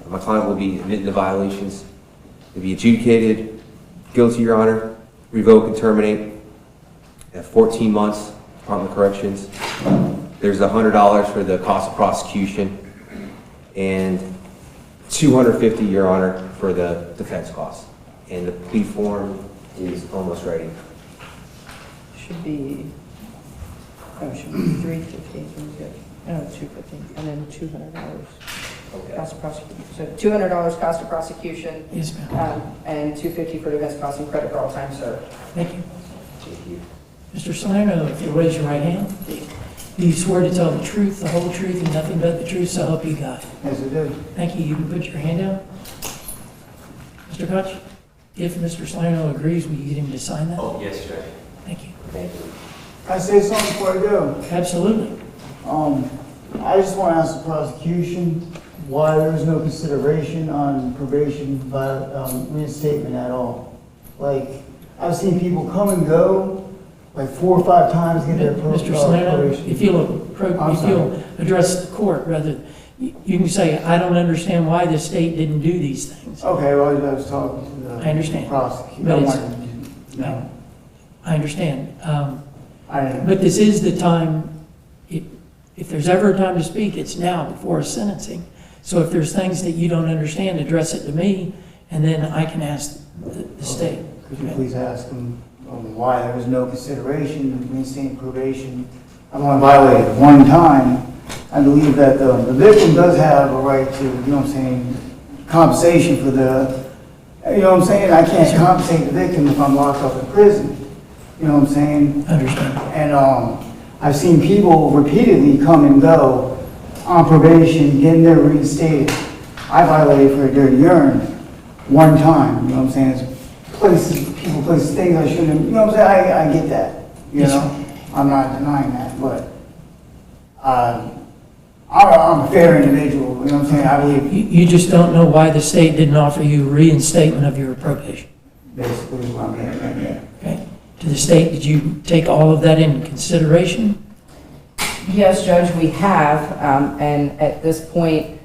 My client will be admitting the violations. They'll be adjudicated guilty, Your Honor, revoke and terminate at 14 months, Department of Corrections. There's $100 for the cost of prosecution and $250, Your Honor, for the defense costs. And the plea form is almost ready. Should be, should be 350, no, 250, and then $200 cost of prosecution. So $200 cost of prosecution. Yes, ma'am. And $250 for defense costs and credit for all time served. Thank you. Mr. Salerno, if you'll raise your right hand. Do you swear to tell the truth, the whole truth, and nothing but the truth, so help you God? Yes, I do. Thank you. You can put your hand down. Mr. Koch, if Mr. Salerno agrees, will you get him to sign that? Oh, yes, Judge. Thank you. Thank you. Can I say something before I go? Absolutely. I just want to ask the prosecution why there was no consideration on probation reinstatement at all. Like, I've seen people come and go, like 4 or 5 times get their Mr. Salerno, probation. if you'll address the court, rather, you can say, I don't understand why the state didn't do these things. Okay, well, I was talking to the I understand. prosecutor. But it's- No. I understand. I But this is the time, if there's ever a time to speak, it's now before sentencing. So if there's things that you don't understand, address it to me, and then I can ask the state. Could you please ask him why there was no consideration, reinstating probation? I've only violated one time. I believe that the victim does have a right to, you know what I'm saying, compensation for the, you know what I'm saying? I can't compensate the victim if I'm locked up in prison. You know what I'm saying? Understand. And I've seen people repeatedly come and go on probation, getting their reinstated. I violated for a dirty urine one time, you know what I'm saying? It's places, people, places, things I shouldn't have, you know what I'm saying? I get that, you know? I'm not denying that, but I'm a fair individual, you know what I'm saying? I believe. You just don't know why the state didn't offer you reinstatement of your probation. Basically is what I'm getting at, yeah. Okay. To the state, did you take all of that into consideration? Yes, Judge, we have, and at this point,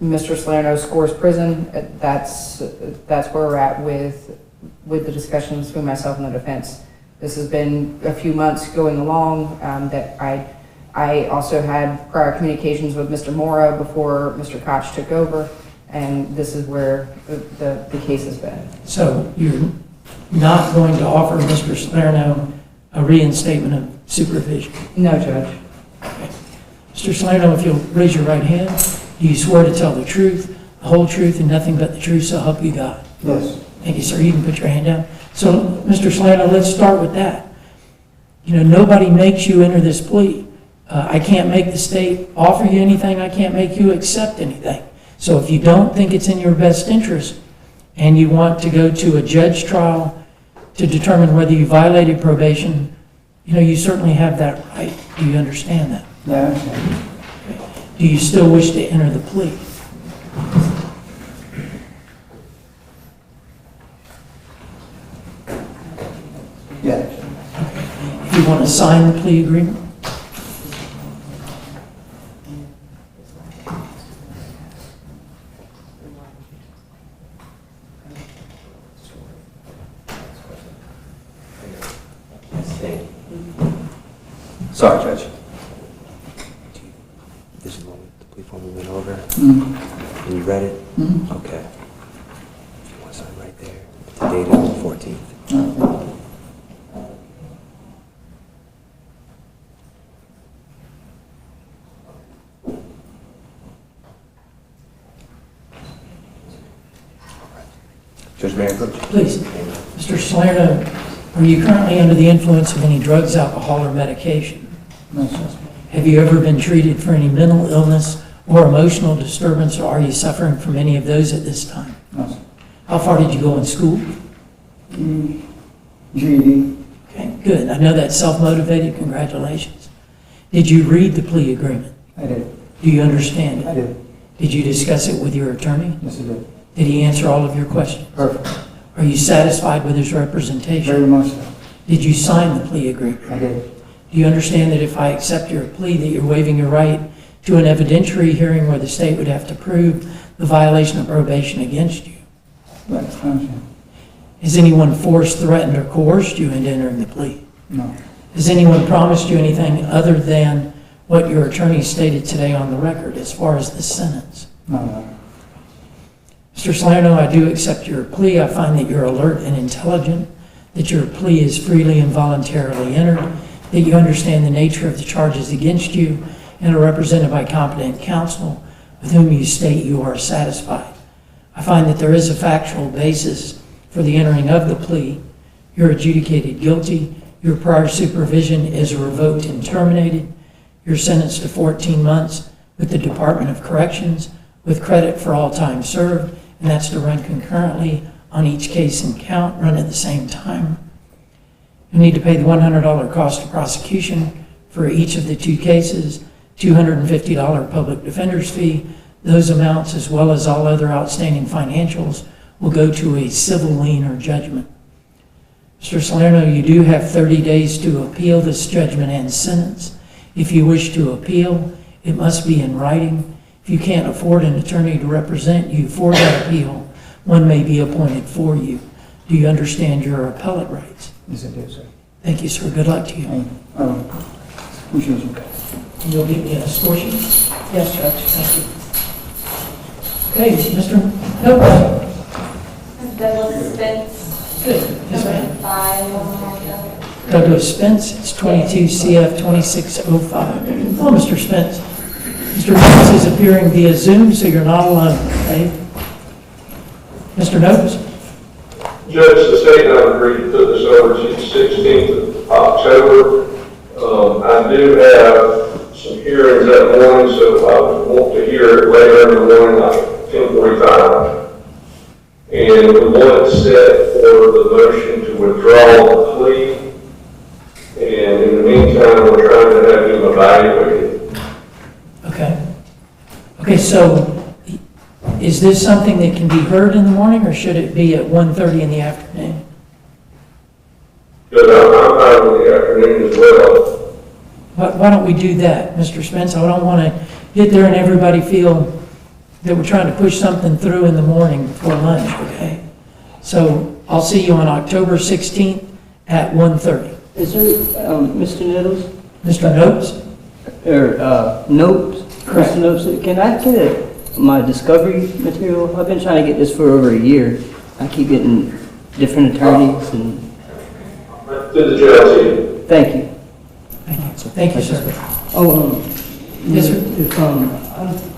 Mr. Salerno scores prison. That's where we're at with the discussions between myself and the defense. This has been a few months going along. That I also had prior communications with Mr. Mora before Mr. Koch took over, and this is where the case has been. So you're not going to offer Mr. Salerno a reinstatement of supervision? No, Judge. Okay. Mr. Salerno, if you'll raise your right hand, do you swear to tell the truth, the whole truth, and nothing but the truth, so help you God? Yes. Thank you, sir. You can put your hand down. So, Mr. Salerno, let's start with that. You know, nobody makes you enter this plea. I can't make the state offer you anything. I can't make you accept anything. So if you don't think it's in your best interest and you want to go to a judge trial to determine whether you violated probation, you know, you certainly have that right. Do you understand that? Yeah, I understand. Okay. Do you still wish to enter the plea? Yeah. Okay. If you want to sign the plea agreement? Sorry, Judge. This is what the plea form we went over. Mm-hmm. And you read it? Mm-hmm. Okay. If you want to sign right there. The date of the 14th. Judge Mayor Coach. Please. Mr. Salerno, are you currently under the influence of any drugs, alcohol, or medication? No, sir. Have you ever been treated for any mental illness or emotional disturbance, or are you suffering from any of those at this time? No, sir. How far did you go in school? GED. Okay, good. I know that's self-motivated. Congratulations. Did you read the plea agreement? I did. Do you understand it? I did. Did you discuss it with your attorney? Yes, I did. Did he answer all of your questions? Perfect. Are you satisfied with his representation? Very much so. Did you sign the plea agreement? I did. Do you understand that if I accept your plea, that you're waiving your right to an evidentiary hearing where the state would have to prove the violation of probation against you? Yes, I understand. Has anyone forced, threatened, or coerced you into entering the plea? No. Has anyone promised you anything other than what your attorney stated today on the record as far as the sentence? No. Mr. Salerno, I do accept your plea. I find that you're alert and intelligent, that your plea is freely and voluntarily entered, that you understand the nature of the charges against you, and are represented by competent counsel with whom you state you are satisfied. I find that there is a factual basis for the entering of the plea. You're adjudicated guilty. Your prior supervision is revoked and terminated. You're sentenced to 14 months with the Department of Corrections with credit for all time served, and that's to run concurrently on each case and count, run at the same time. You need to pay the $100 cost of prosecution for each of the two cases, $250 public defender's fee. Those amounts, as well as all other outstanding financials, will go to a civil lien or judgment. Mr. Salerno, you do have 30 days to appeal this judgment and sentence. If you wish to appeal, it must be in writing. If you can't afford an attorney to represent you for that appeal, one may be appointed for you. Do you understand your appellate rights? Yes, I do, sir. Thank you, sir. Good luck to you. Appreciate you. You'll give me an escort sheet? Yes, Judge. Thank you. Okay, Mr. Noble. Douglas Spence. Good. Yes, ma'am. 5. Douglas Spence, it's 22 CF 2605. Hello, Mr. Spence. Mr. Spence is appearing via Zoom, so you're not alone, okay? Mr. Nobles? Judge, the state and I agreed to put this over to the 16th of October. I do have some hearings that morning, so I want to hear it later in the morning, like 10:45. And we want it set for the motion to withdraw the plea. And in the meantime, we're trying to have him evaluated. Okay. Okay, so is this something that can be heard in the morning, or should it be at 1:30 in the afternoon? Because I'm out in the afternoon as well. Why don't we do that, Mr. Spence? I don't want to get there and everybody feel that we're trying to push something through in the morning for lunch, okay? So I'll see you on October 16th at 1:30. Is there, Mr. Nettles? Mr. Notes? Or, Notes? Correct. Mr. Notes, can I get my discovery material? I've been trying to get this for over a year. I keep getting different attorneys and... To the jail team. Thank you. Thank you, sir. Oh, Yes, sir. If, I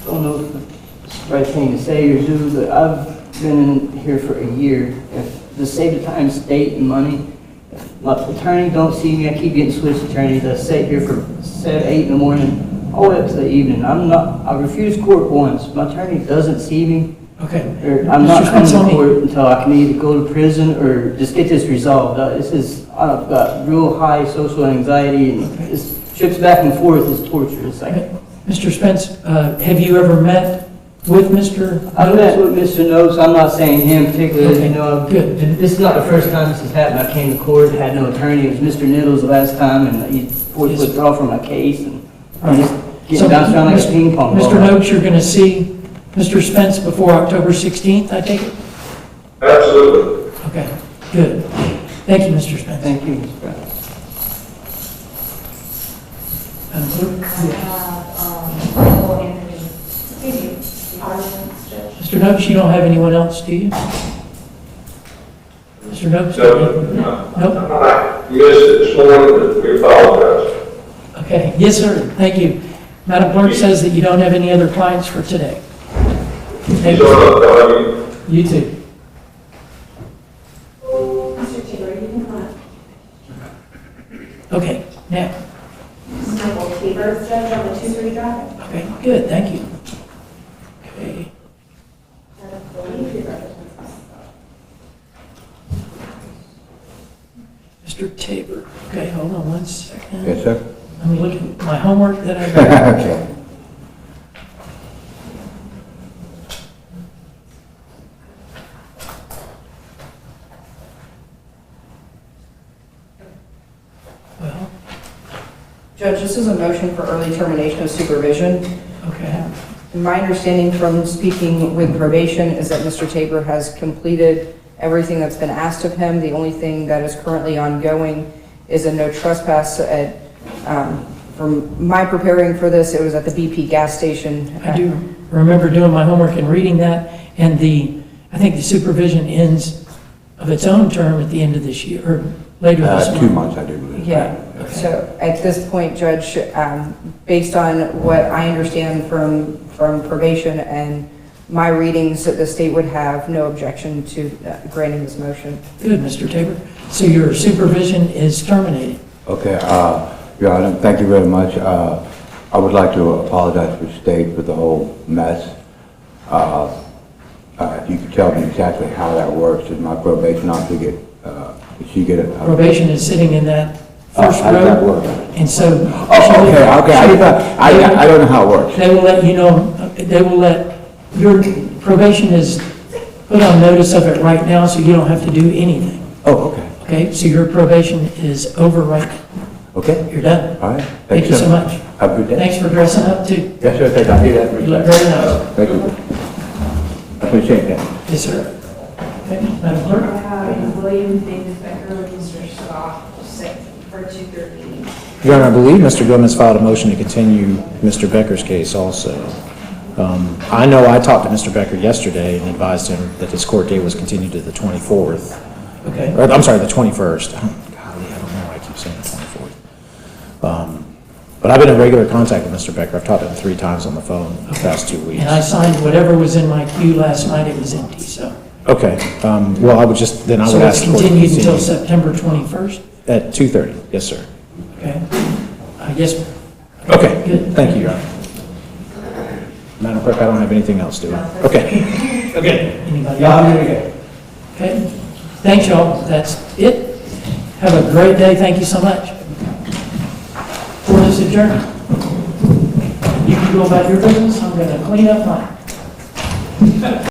don't know if it's the right thing to say or do, but I've been in here for a year. If to save the time, state, and money, if my attorney don't see me, I keep getting switched attorneys. I sit here for 7, 8 in the morning, all the way up to the evening. I refused court once. My attorney doesn't see me. Okay. Or I'm not coming to court until I can either go to prison or just get this resolved. I've got real high social anxiety, and this trips back and forth is torture. It's like, Mr. Spence, have you ever met with Mr. I've met with Mr. Notes. I'm not saying him particularly. Okay. You know, Good. This is not the first time this has happened. I came to court, had no attorney. It was Mr. Nittles the last time, and he forced withdrawal from my case, and I'm just getting bounced around like a ping pong ball. Mr. Notes, you're going to see Mr. Spence before October 16th, I take it? Absolutely. Okay, good. Thank you, Mr. Spence. Thank you, Mr. Brown. Mr. Noakes, you don't have anyone else, do you? Mr. Noakes? Nope. I missed it this morning, but we apologize. Okay, yes, sir, thank you. Madam Clerk says that you don't have any other clients for today. Thank you. You too. Mr. Taylor, you can come up. Okay, now. This is Michael Tabor, Judge on the 2-3 drive. Okay, good, thank you. Okay. Mr. Tabor, okay, hold on 1 second. Yes, sir. I'm looking at my homework that I got. Okay. Well, Judge, this is a motion for early termination of supervision. okay. My understanding from speaking with probation is that Mr. Tabor has completed everything that's been asked of him. The only thing that is currently ongoing is a no trespass at, from my preparing for this, it was at the BP gas station. I do remember doing my homework and reading that, and I think the supervision ends of its own term at the end of this year, or later this month. 2 months, I do believe. Yeah, so at this point, Judge, based on what I understand from probation and my readings, that the state would have no objection to granting this motion. Good, Mr. Tabor. So your supervision is terminated. Okay, Your Honor, thank you very much. I would like to apologize to the state for the whole mess. If you could tell me exactly how that works, does my probation officer get, does she get it? Probation is sitting in that first how does that row. work? And so. Oh, okay, I don't know how it works. They will let you know, your probation is put on notice of it right now, so you don't have to do anything. Oh, okay. Okay, so your probation is over right now. Okay. You're done. All right. Thank you so much. Have a good day. Thanks for dressing up too. Yes, sir, thank you. I do that. You look very nice. Thank you. I appreciate that. Yes, sir. Okay, Madam Clerk? William David Becker, Mr. Scott, set for 2:30. Your Honor, I believe Mr. Gomez filed a motion to continue Mr. Becker's case also. I know I talked to Mr. Becker yesterday and advised him that his court date was continued to the 24th. Okay. Or, I'm sorry, the 21st. Golly, I don't know why I keep saying the 24th. But I've been in regular contact with Mr. Becker. I've talked to him 3 times on the phone the past 2 weeks. And I signed whatever was in my queue last night, it was empty, so. Okay, well, I would just, then I would So ask. it's continued until September 21st? At 2:30, yes, sir. Okay. I guess. Okay, Good. thank you, Your Honor. Madam Clerk, I don't have anything else, do I? Okay. Okay. Anybody Y'all else? do it again. Okay. Thanks, y'all. That's it. Have a great day. Thank you so much. Court is adjourned. You can go about your business. I'm going to clean up mine.